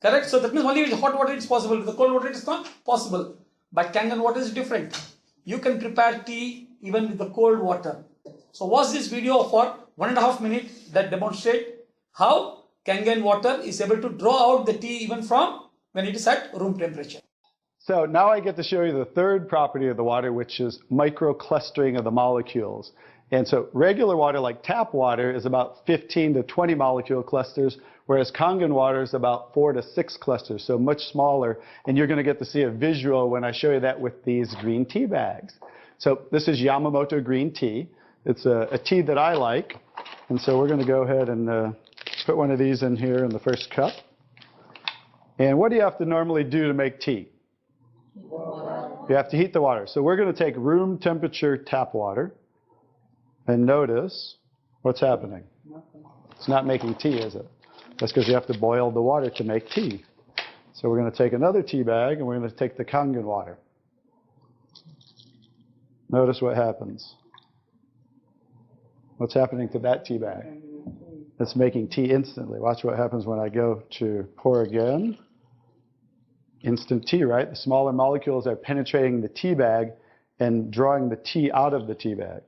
Correct? So that means only with hot water it is possible. With the cold water it is not possible. But Kangen water is different. You can prepare tea even with the cold water. So watch this video for 1.5 minutes that demonstrate how Kangen water is able to draw out the tea even from when it is at room temperature. So now I get to show you the third property of the water, which is microclustering of the molecules. And so regular water, like tap water, is about 15 to 20 molecule clusters, whereas Kangen water is about 4 to 6 clusters, so much smaller. And you're going to get to see a visual when I show you that with these green tea bags. So this is Yamamoto green tea. It's a tea that I like. And so we're going to go ahead and put one of these in here in the first cup. And what do you have to normally do to make tea? You have to heat the water. So we're going to take room temperature tap water. And notice what's happening. It's not making tea, is it? That's because you have to boil the water to make tea. So we're going to take another tea bag and we're going to take the Kangen water. Notice what happens. What's happening to that tea bag? It's making tea instantly. Watch what happens when I go to pour again. Instant tea, right? The smaller molecules are penetrating the tea bag and drawing the tea out of the tea bag.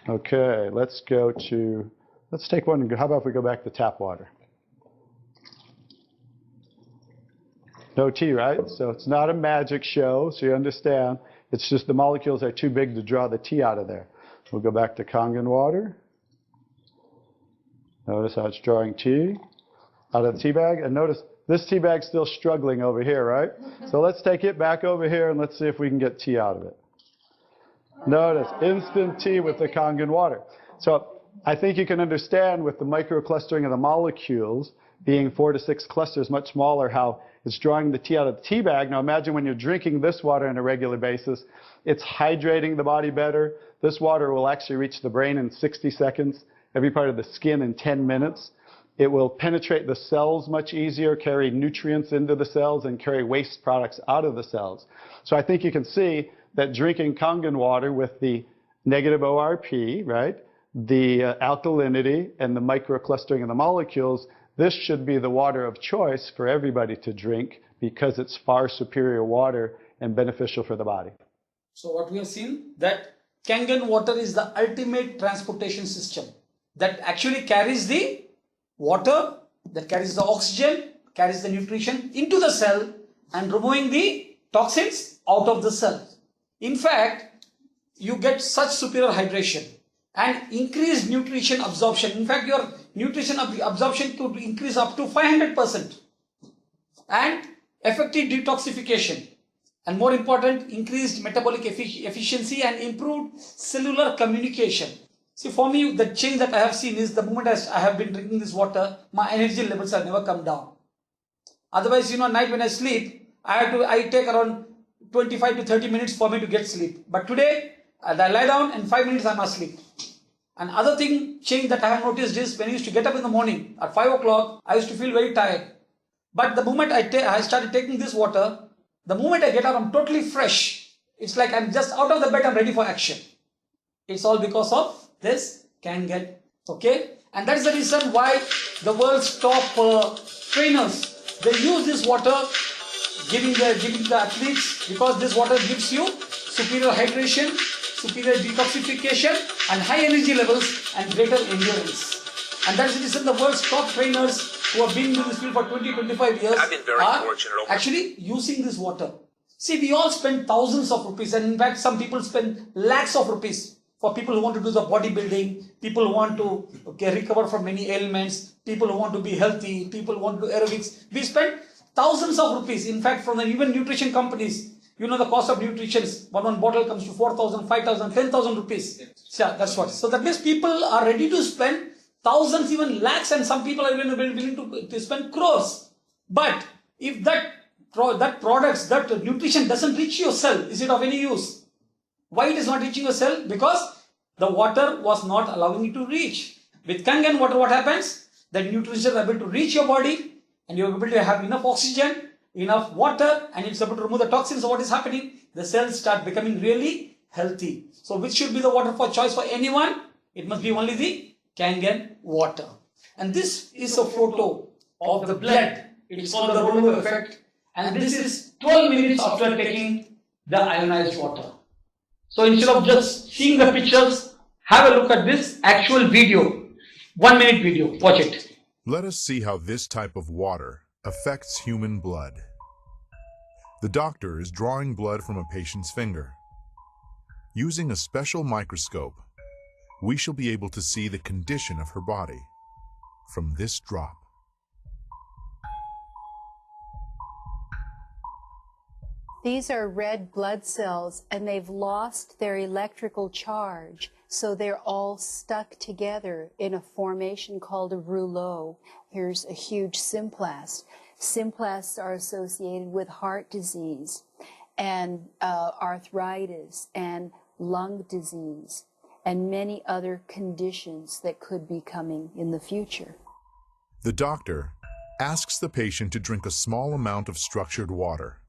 Okay, let's take one. How about if we go back to tap water? No tea, right? So it's not a magic show, so you understand. It's just the molecules are too big to draw the tea out of there. We'll go back to Kangen water. Notice how it's drawing tea out of the tea bag. And notice this tea bag's still struggling over here, right? So let's take it back over here and let's see if we can get tea out of it. Notice, instant tea with the Kangen water. So I think you can understand with the microclustering of the molecules being 4 to 6 clusters, much smaller, how it's drawing the tea out of the tea bag. Now imagine when you're drinking this water on a regular basis, it's hydrating the body better. This water will actually reach the brain in 60 seconds, every part of the skin in 10 minutes. It will penetrate the cells much easier, carry nutrients into the cells, and carry waste products out of the cells. So I think you can see that drinking Kangen water with the negative ORP, right, the alkalinity and the microclustering of the molecules, this should be the water of choice for everybody to drink because it's far superior water and beneficial for the body. So what we have seen, that Kangen water is the ultimate transportation system that actually carries the water, that carries the oxygen, carries the nutrition into the cell and removing the toxins out of the cell. In fact, you get such superior hydration and increased nutrition absorption. In fact, your nutrition absorption could increase up to 500%. And effective detoxification. And more important, increased metabolic efficiency and improved cellular communication. See, for me, the change that I have seen is the moment I have been drinking this water, my energy levels have never come down. Otherwise, at night when I sleep, I take around 25 to 30 minutes for me to get sleep. But today, I lie down and 5 minutes I'm asleep. And other change that I have noticed is when I used to get up in the morning at 5 o'clock, I used to feel very tired. But the moment I started taking this water, the moment I get up, I'm totally fresh. It's like I'm just out of the bed, I'm ready for action. It's all because of this Kangen. Okay? And that's the reason why the world's top trainers, they use this water, giving the athletes, because this water gives you superior hydration, superior detoxification, and high energy levels and greater endurance. And that's the reason the world's top trainers who have been in this field for 20-25 years are actually using this water. See, we all spend thousands of rupees, and in fact, some people spend lakhs of rupees for people who want to do the bodybuilding, people who want to recover from many ailments, people who want to be healthy, people who want to do aerobics. We spend thousands of rupees. In fact, from even nutrition companies, the cost of nutrition, one bottle comes to 4,000, 5,000, 10,000 rupees. Yeah, that's what. So that means people are ready to spend thousands, even lakhs, and some people are even willing to spend crores. But if that nutrition doesn't reach your cell, is it of any use? Why it is not reaching your cell? Because the water was not allowing it to reach. With Kangen water, what happens? The nutrition is able to reach your body, and you are able to have enough oxygen, enough water, and it's able to remove the toxins. So what is happening? The cells start becoming really healthy. So which should be the water for choice for anyone? It must be only the Kangen water. And this is a photo of the blood. It's called the rollover effect. And this is 12 minutes after taking the ionized water. So instead of just seeing the pictures, have a look at this actual video. 1 minute video. Watch it. Let us see how this type of water affects human blood. The doctor is drawing blood from a patient's finger. Using a special microscope, we shall be able to see the condition of her body from this drop. These are red blood cells, and they've lost their electrical charge, so they're all stuck together in a formation called a rouleau. Here's a huge symplast. Symplasts are associated with heart disease and arthritis and lung disease and many other conditions that could be coming in the future. The doctor asks the patient to drink a small amount of structured water.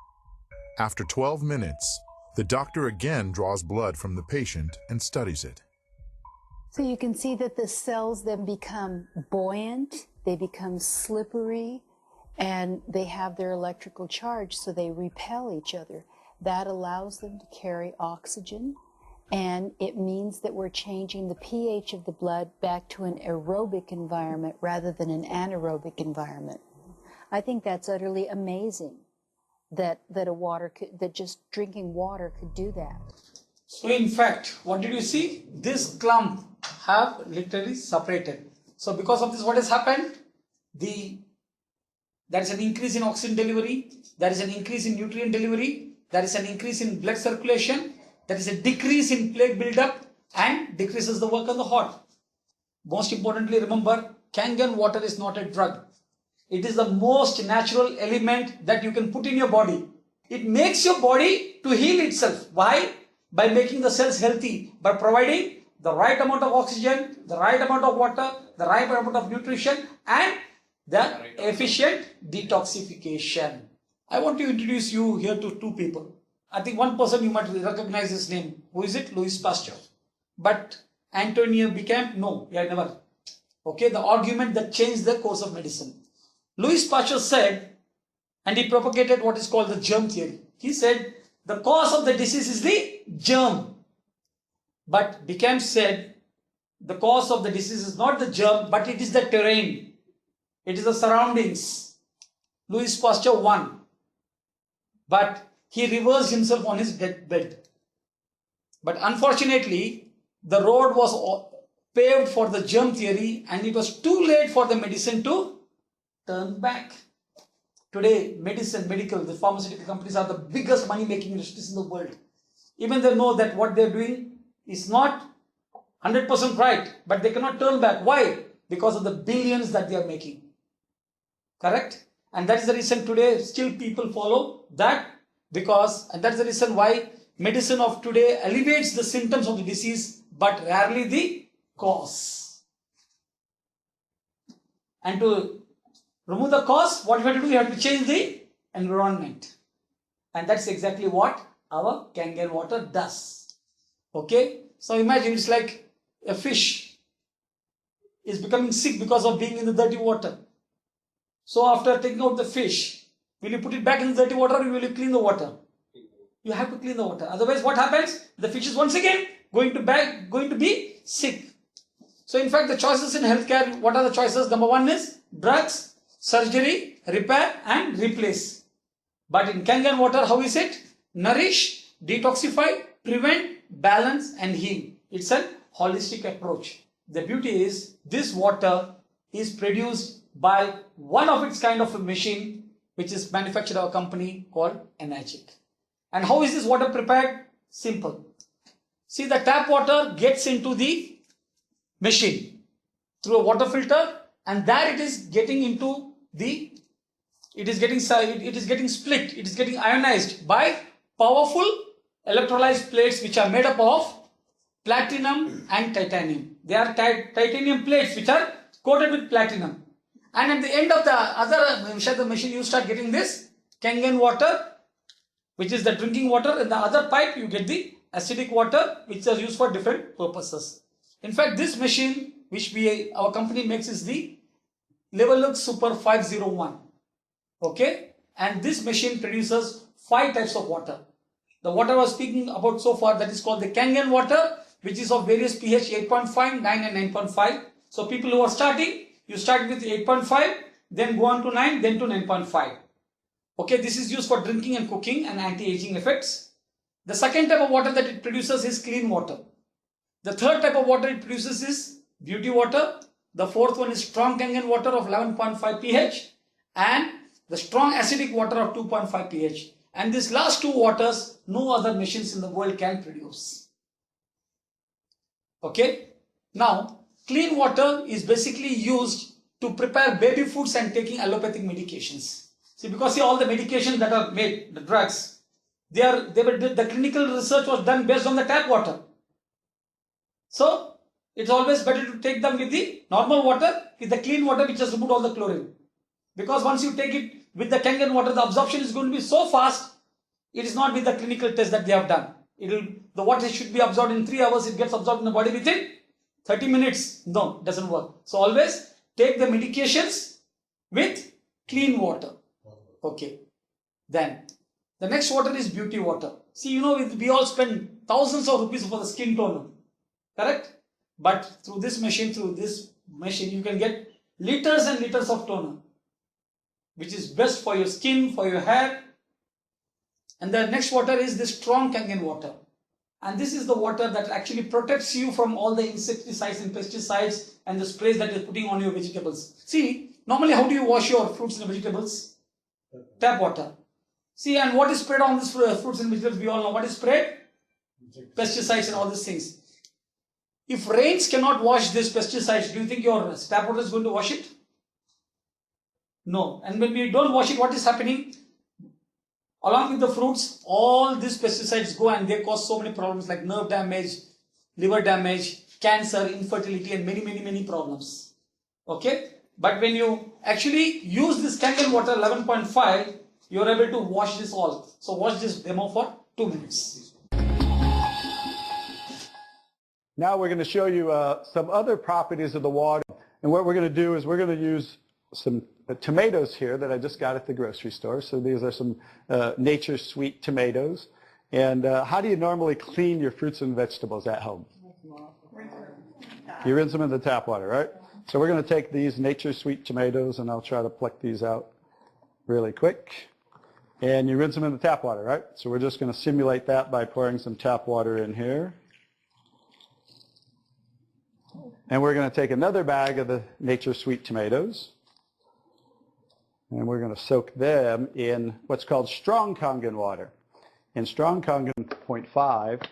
After 12 minutes, the doctor again draws blood from the patient and studies it. So you can see that the cells then become buoyant, they become slippery, and they have their electrical charge, so they repel each other. That allows them to carry oxygen, and it means that we're changing the pH of the blood back to an aerobic environment rather than an anaerobic environment. I think that's utterly amazing that just drinking water could do that. So in fact, what did you see? This clump have literally separated. So because of this, what has happened? There is an increase in oxygen delivery, there is an increase in nutrient delivery, there is an increase in blood circulation, there is a decrease in plaque buildup, and decreases the work of the heart. Most importantly, remember, Kangen water is not a drug. It is the most natural element that you can put in your body. It makes your body to heal itself. Why? By making the cells healthy, by providing the right amount of oxygen, the right amount of water, the right amount of nutrition, and the efficient detoxification. I want to introduce you here to two people. I think one person you might recognize his name. Who is it? Louis Pasteur. Antonio became? No, yeah, never. Okay, the argument that changed the course of medicine. Louis Pasteur said, and he propagated what is called the germ theory. He said, the cause of the disease is the germ. But Beckham said, the cause of the disease is not the germ, but it is the terrain. It is the surroundings. Louis Pasteur won. But he reversed himself on his deathbed. But unfortunately, the road was paved for the germ theory and it was too late for the medicine to turn back. Today, the pharmaceutical companies are the biggest money-making industries in the world. Even they know that what they're doing is not 100% right, but they cannot turn back. Why? Because of the billions that they are making. Correct? And that is the reason today still people follow that, and that's the reason why medicine of today alleviates the symptoms of the disease, but rarely the cause. And to remove the cause, what we have to do? We have to change the environment. And that's exactly what our Kangen water does. Okay? So imagine it's like a fish is becoming sick because of being in the dirty water. So after taking out the fish, will you put it back in the dirty water or will you clean the water? You have to clean the water. Otherwise what happens? The fish is once again going to be sick. So in fact the choices in healthcare, what are the choices? Number one is drugs, surgery, repair and replace. But in Kangen water, how is it? Nourish, detoxify, prevent, balance and heal. It's a holistic approach. The beauty is this water is produced by one of its kind of a machine which is manufactured by a company called Enagic. And how is this water prepared? Simple. See, the tap water gets into the machine through a water filter and there it is getting into it is getting split, it is getting ionized by powerful electrolyzed plates which are made up of platinum and titanium. They are titanium plates which are coated with platinum. And at the end of the machine, you start getting this Kangen water, which is the drinking water. In the other pipe, you get the acidic water, which is used for different purposes. In fact, this machine, which our company makes, is the Levelux Super 501. Okay? And this machine produces 5 types of water. The water I was speaking about so far, that is called the Kangen water, which is of various pH 8.5, 9 and 9.5. So people who are starting, you start with 8.5, then go on to 9, then to 9.5. Okay, this is used for drinking and cooking and anti-aging effects. The second type of water that it produces is clean water. The third type of water it produces is beauty water. The fourth one is strong Kangen water of 11.5 pH and the strong acidic water of 2.5 pH. And these last two waters, no other machines in the world can produce. Okay. Now, clean water is basically used to prepare baby foods and taking allopathic medications. See, because all the medications that are made, the drugs, the clinical research was done based on the tap water. So, it's always better to take them with the normal water, with the clean water which has removed all the chlorine. Because once you take it with the Kangen water, the absorption is going to be so fast, it is not with the clinical test that they have done. The water should be absorbed in 3 hours, it gets absorbed in the body within 30 minutes. No, it doesn't work. So always take the medications with clean water. Okay. Then, the next water is beauty water. See, we all spend thousands of rupees for the skin toner. Correct? But through this machine, you can get liters and liters of toner, which is best for your skin, for your hair. And the next water is the strong Kangen water. And this is the water that actually protects you from all the insecticides and pesticides and the sprays that you're putting on your vegetables. See, normally how do you wash your fruits and vegetables? Tap water. See, and what is sprayed on these fruits and vegetables? We all know what is sprayed? Pesticides and all these things. If rains cannot wash these pesticides, do you think your tap water is going to wash it? No. And when we don't wash it, what is happening? Along with the fruits, all these pesticides go and they cause so many problems like nerve damage, liver damage, cancer, infertility and many problems. Okay? But when you actually use this Kangen water 11.5, you are able to wash this all. So watch this demo for 2 minutes. Now we're going to show you some other properties of the water. And what we're going to do is we're going to use some tomatoes here that I just got at the grocery store. So these are some Nature's Sweet tomatoes. And how do you normally clean your fruits and vegetables at home? You rinse them in the tap water, right? So we're going to take these Nature's Sweet tomatoes, and I'll try to pluck these out really quick. And you rinse them in the tap water, right? So we're just going to simulate that by pouring some tap water in here. And we're going to take another bag of the Nature's Sweet tomatoes, and we're going to soak them in what's called strong Kangen water. In strong Kangen 0.5,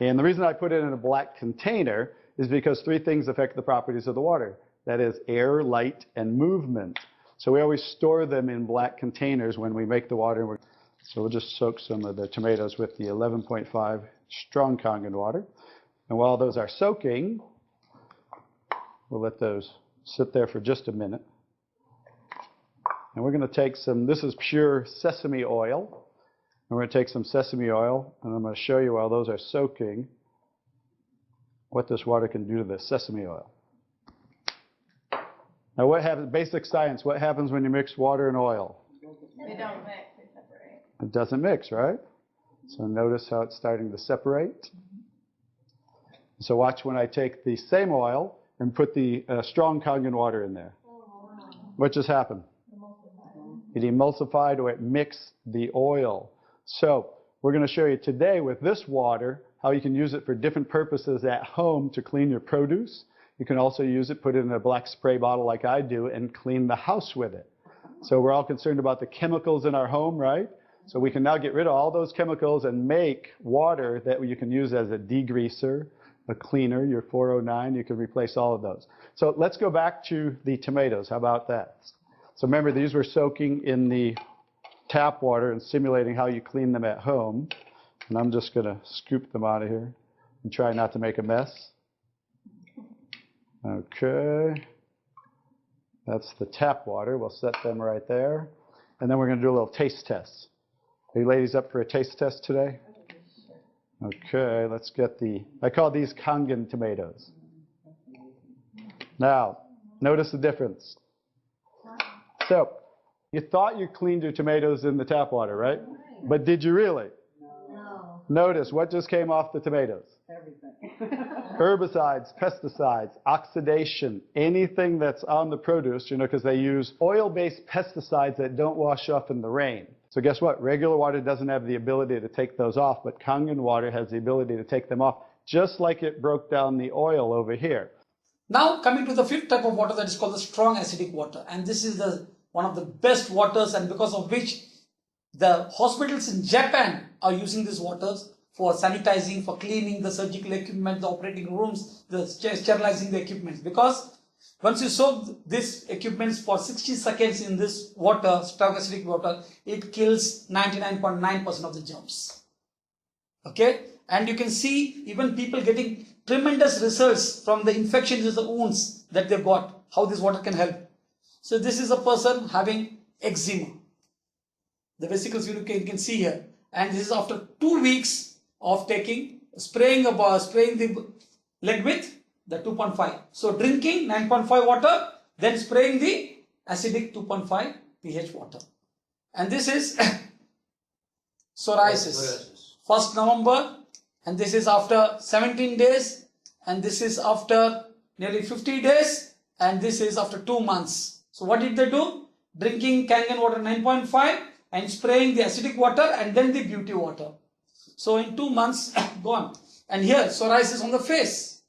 and the reason I put it in a black container is because three things affect the properties of the water. That is air, light, and movement. So we always store them in black containers when we make the water. So we'll just soak some of the tomatoes with the 11.5 strong Kangen water. And while those are soaking, we'll let those sit there for just a minute. And we're going to take some, this is pure sesame oil. And we're going to take some sesame oil, and I'm going to show you while those are soaking what this water can do to the sesame oil. Now what happens, basic science, what happens when you mix water and oil? They don't mix, they separate. It doesn't mix, right? So notice how it's starting to separate. So watch when I take the same oil and put the strong Kangen water in there. What just happened? It emulsified, or it mixed the oil. So we're going to show you today with this water how you can use it for different purposes at home to clean your produce. You can also use it, put it in a black spray bottle like I do, and clean the house with it. So we're all concerned about the chemicals in our home, right? So we can now get rid of all those chemicals and make water that you can use as a degreaser, a cleaner, your 409, you can replace all of those. So let's go back to the tomatoes. How about that? So remember, these were soaking in the tap water and simulating how you clean them at home. And I'm just going to scoop them out of here and try not to make a mess. Okay. That's the tap water. We'll set them right there. And then we're going to do a little taste test. Are you ladies up for a taste test today? Okay, let's get I call these Kangen tomatoes. Now, notice the difference. So, you thought you cleaned your tomatoes in the tap water, right? But did you really? No. Notice what just came off the tomatoes. Everything. Herbicides, pesticides, oxidation, anything that's on the produce, because they use oil-based pesticides that don't wash off in the rain. So guess what? Regular water doesn't have the ability to take those off, but Kangen water has the ability to take them off, just like it broke down the oil over here. Now coming to the fifth type of water, that is called the strong acidic water. And this is one of the best waters, and because of which the hospitals in Japan are using these waters for sanitizing, for cleaning the surgical equipment, the operating rooms, the sterilizing the equipment. Because once you soak these equipments for 60 seconds in this water, strong acidic water, it kills 99.9% of the germs. Okay? And you can see even people getting tremendous results from the infections of the wounds that they've got, how this water can help. So this is a person having eczema. The vesicles you can see here. And this is after 2 weeks of spraying the leg with the 2.5. So drinking 9.5 water, then spraying the acidic 2.5 pH water. And this is psoriasis. 1st November, and this is after 17 days, and this is after nearly 50 days, and this is after 2 months. So what did they do? Drinking Kangen water 9.5 and spraying the acidic water and then the beauty water. So in 2 months, gone. And here, psoriasis on the face,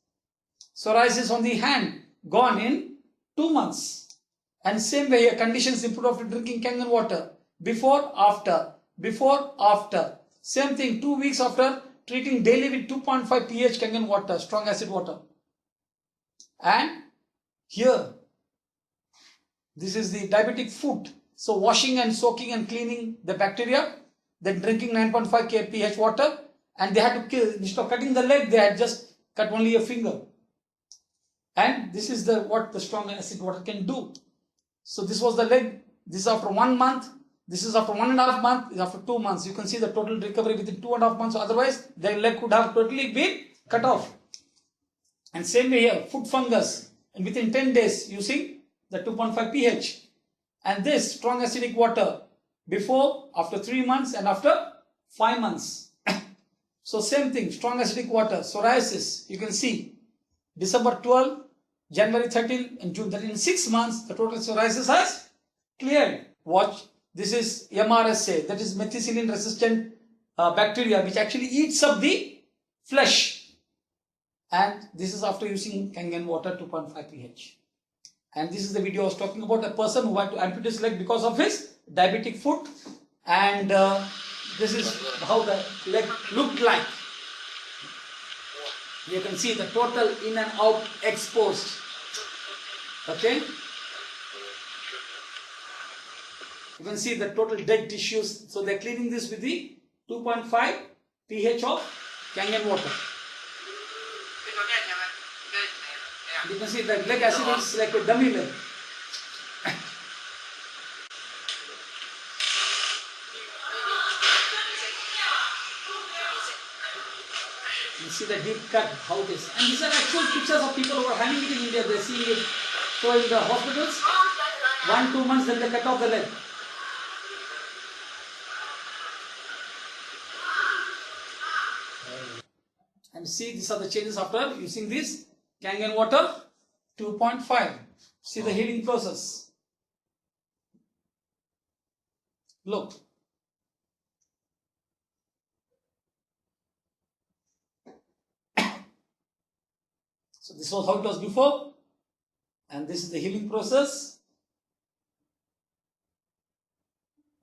psoriasis on the hand, gone in 2 months. And same way here, conditions improved after drinking Kangen water. Before, after. Before, after. Same thing, 2 weeks after treating daily with 2.5 pH Kangen water, strong acid water. And here, this is the diabetic foot. So washing and soaking and cleaning the bacteria, then drinking 9.5 pH water, and they had to kill, instead of cutting the leg, they had just cut only a finger. And this is what the strong acid water can do. So this was the leg, this is after 1 month, this is after 1.5 months, this is after 2 months. You can see the total recovery within 2.5 months, otherwise their leg could have totally been cut off. And same way here, foot fungus, and within 10 days using the 2.5 pH. And this strong acidic water before, after 3 months and after 5 months. So same thing, strong acidic water, psoriasis, you can see December 12, January 13 and June 13, in 6 months the total psoriasis has cleared. Watch, this is MRSA, that is methicillin resistant bacteria which actually eats up the flesh. And this is after using Kangen water 2.5 pH. And this is the video I was talking about, a person who had to amputate his leg because of his diabetic foot. And this is how the leg looked like. You can see the total in and out exposed. Okay. You can see the total dead tissues. So they are cleaning this with the 2.5 pH of Kangen water. You can see the leg acid is like a dummy leg. You see the deep cut, how it is. And these are actual pictures of people who are having it in India. They are seeing it. So in the hospitals, 1-2 months, then they cut off the leg. And see, these are the changes after using this Kangen water 2.5. See the healing process. Look. So this was how it was before, and this is the healing process.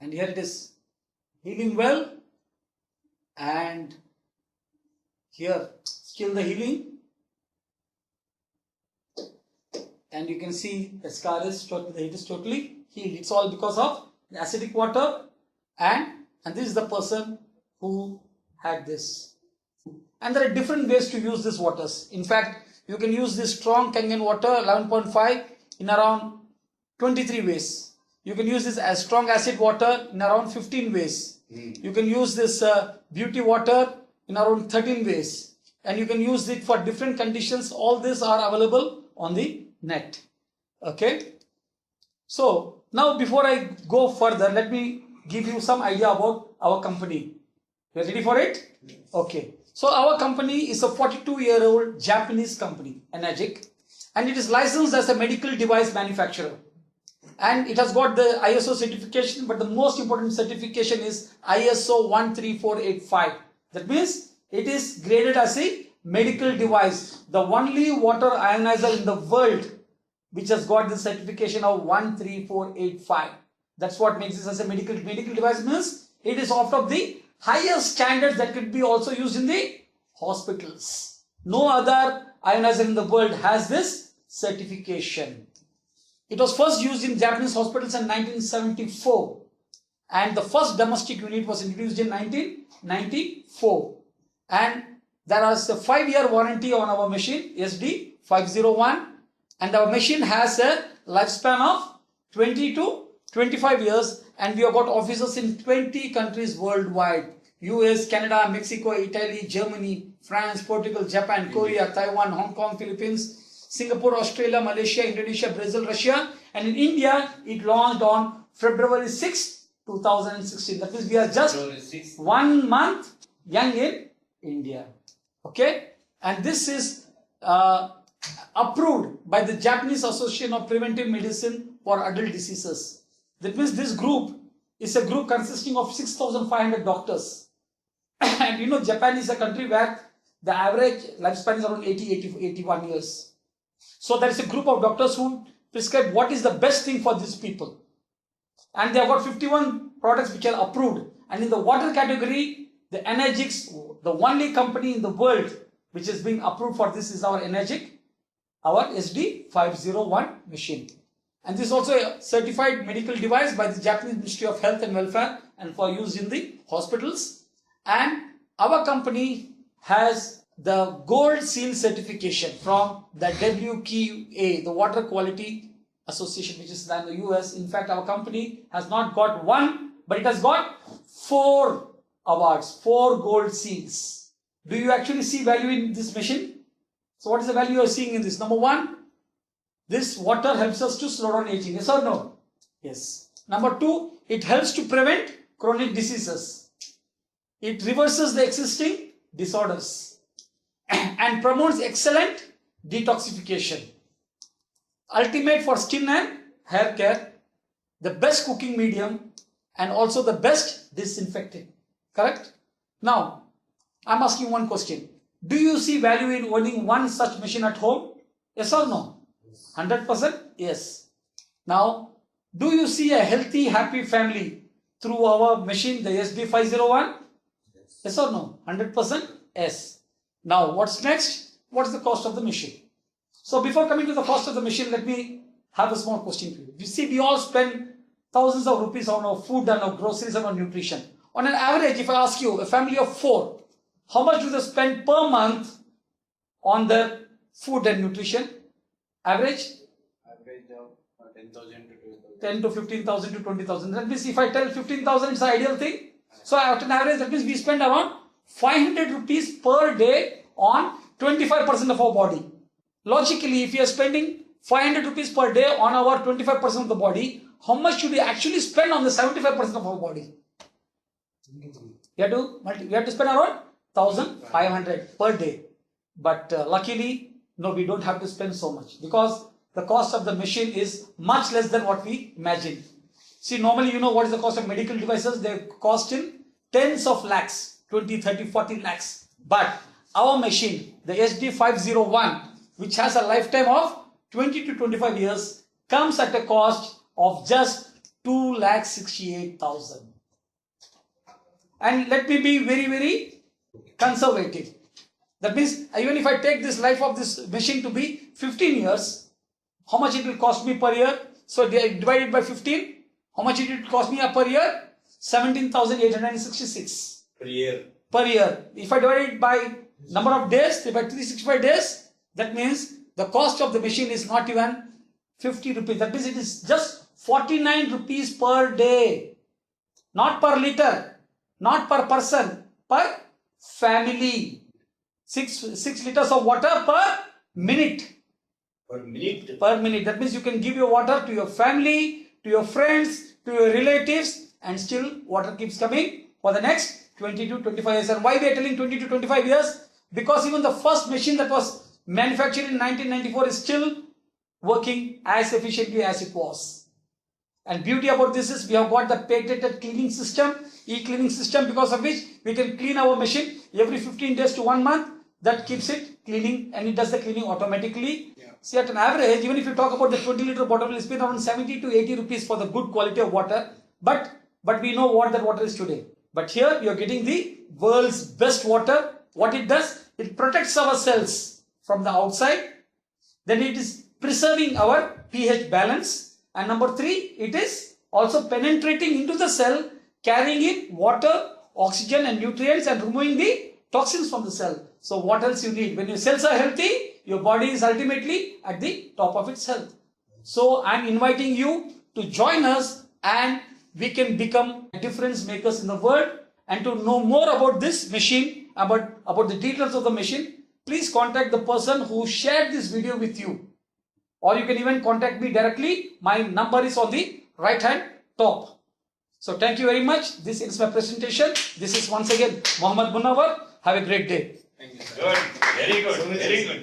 And here it is healing well, and here still the healing. And you can see the scar is totally, it is totally healed. It's all because of the acidic water, and this is the person who had this. And there are different ways to use these waters. In fact, you can use this strong Kangen water 11.5 in around 23 ways. You can use this as strong acid water in around 15 ways. You can use this beauty water in around 13 ways. And you can use it for different conditions. All these are available on the net. Okay. So now before I go further, let me give you some idea about our company. You are ready for it? Okay. So our company is a 42-year-old Japanese company, Enagic, and it is licensed as a medical device manufacturer. And it has got the ISO certification, but the most important certification is ISO 13485. That means it is graded as a medical device, the only water ionizer in the world which has got the certification of 13485. That's what makes this as a medical device. Means it is out of the highest standards that could be also used in the hospitals. No other ionizer in the world has this certification. It was first used in Japanese hospitals in 1974, and the first domestic unit was introduced in 1994. And there is a 5-year warranty on our machine, SD501, and our machine has a lifespan of 20 to 25 years, and we have got offices in 20 countries worldwide. US, Canada, Mexico, Italy, Germany, France, Portugal, Japan, Korea, Taiwan, Hong Kong, Philippines, Singapore, Australia, Malaysia, Indonesia, Brazil, Russia, and in India it launched on February 6, 2016. That means we are just 1 month young in India. Okay, and this is approved by the Japanese Association of Preventive Medicine for Adult Diseases. That means this group is a group consisting of 6,500 doctors. And you know, Japan is a country where the average lifespan is around 81 years. So there is a group of doctors who prescribe what is the best thing for these people. And they have got 51 products which are approved. And in the water category, the Enagic, the only company in the world which is being approved for this is our Enagic, our SD501 machine. And this is also a certified medical device by the Japanese Ministry of Health and Welfare and for use in the hospitals. And our company has the gold seal certification from the WQA, the Water Quality Association, which is in the US. In fact, our company has not got one, but it has got 4 awards, 4 gold seals. Do you actually see value in this machine? So what is the value you are seeing in this? Number one, this water helps us to slow down aging. Yes or no? Yes. Number two, it helps to prevent chronic diseases. It reverses the existing disorders and promotes excellent detoxification. Ultimate for skin and hair care, the best cooking medium, and also the best disinfectant. Correct? Now, I'm asking one question. Do you see value in owning one such machine at home? Yes or no? 100%? Yes. Now, do you see a healthy, happy family through our machine, the SD501? Yes or no? 100%? Yes. Now, what's next? What's the cost of the machine? So, before coming to the cost of the machine, let me have a small question for you. You see, we all spend thousands of rupees on our food and our groceries and our nutrition. On an average, if I ask you, a family of 4, how much do they spend per month on their food and nutrition? Average? Average of 10,000 to 12,000. 10 to 15,000 to 20,000. That means if I tell 15,000, it's the ideal thing. So at an average, that means we spend around 500 rupees per day on 25% of our body. Logically, if you are spending 500 rupees per day on our 25% of the body, how much should we actually spend on the 75% of our body? We have to spend around 1,500 per day. But luckily, no, we don't have to spend so much because the cost of the machine is much less than what we imagined. See, normally you know what is the cost of medical devices. They cost in tens of lakhs, 20, 30, 40 lakhs. But our machine, the SD501, which has a lifetime of 20 to 25 years, comes at a cost of just 2,68,000. And let me be very, very conservative. That means even if I take this life of this machine to be 15 years, how much it will cost me per year? So divided by 15, how much it will cost me per year? 17,866. Per year. Per year. If I divide it by number of days, by 365 days, that means the cost of the machine is not even 50 rupees. That means it is just 49 rupees per day. Not per liter, not per person, per family. 6 liters of water per minute. Per minute. Per minute. That means you can give your water to your family, to your friends, to your relatives, and still water keeps coming for the next 20 to 25 years. And why we are telling 20 to 25 years? Because even the first machine that was manufactured in 1994 is still working as efficiently as it was. And beauty about this is we have got the patented cleaning system, e-cleaning system, because of which we can clean our machine every 15 days to 1 month. That keeps it cleaning and it does the cleaning automatically. Yeah. See, at an average, even if you talk about the 20-liter bottle, it's been around 70 to 80 rupees for the good quality of water. But we know what that water is today. But here you are getting the world's best water. What it does, it protects our cells from the outside. Then it is preserving our pH balance. And number 3, it is also penetrating into the cell, carrying in water, oxygen and nutrients and removing the toxins from the cell. So what else you need? When your cells are healthy, your body is ultimately at the top of its health. So I'm inviting you to join us and we can become difference makers in the world. And to know more about this machine, about the details of the machine, please contact the person who shared this video with you. Or you can even contact me directly. My number is on the right hand top. So thank you very much. This is my presentation. This is once again Mohammed Munawar. Have a great day. Thank you, sir. Good. Very good. Very good.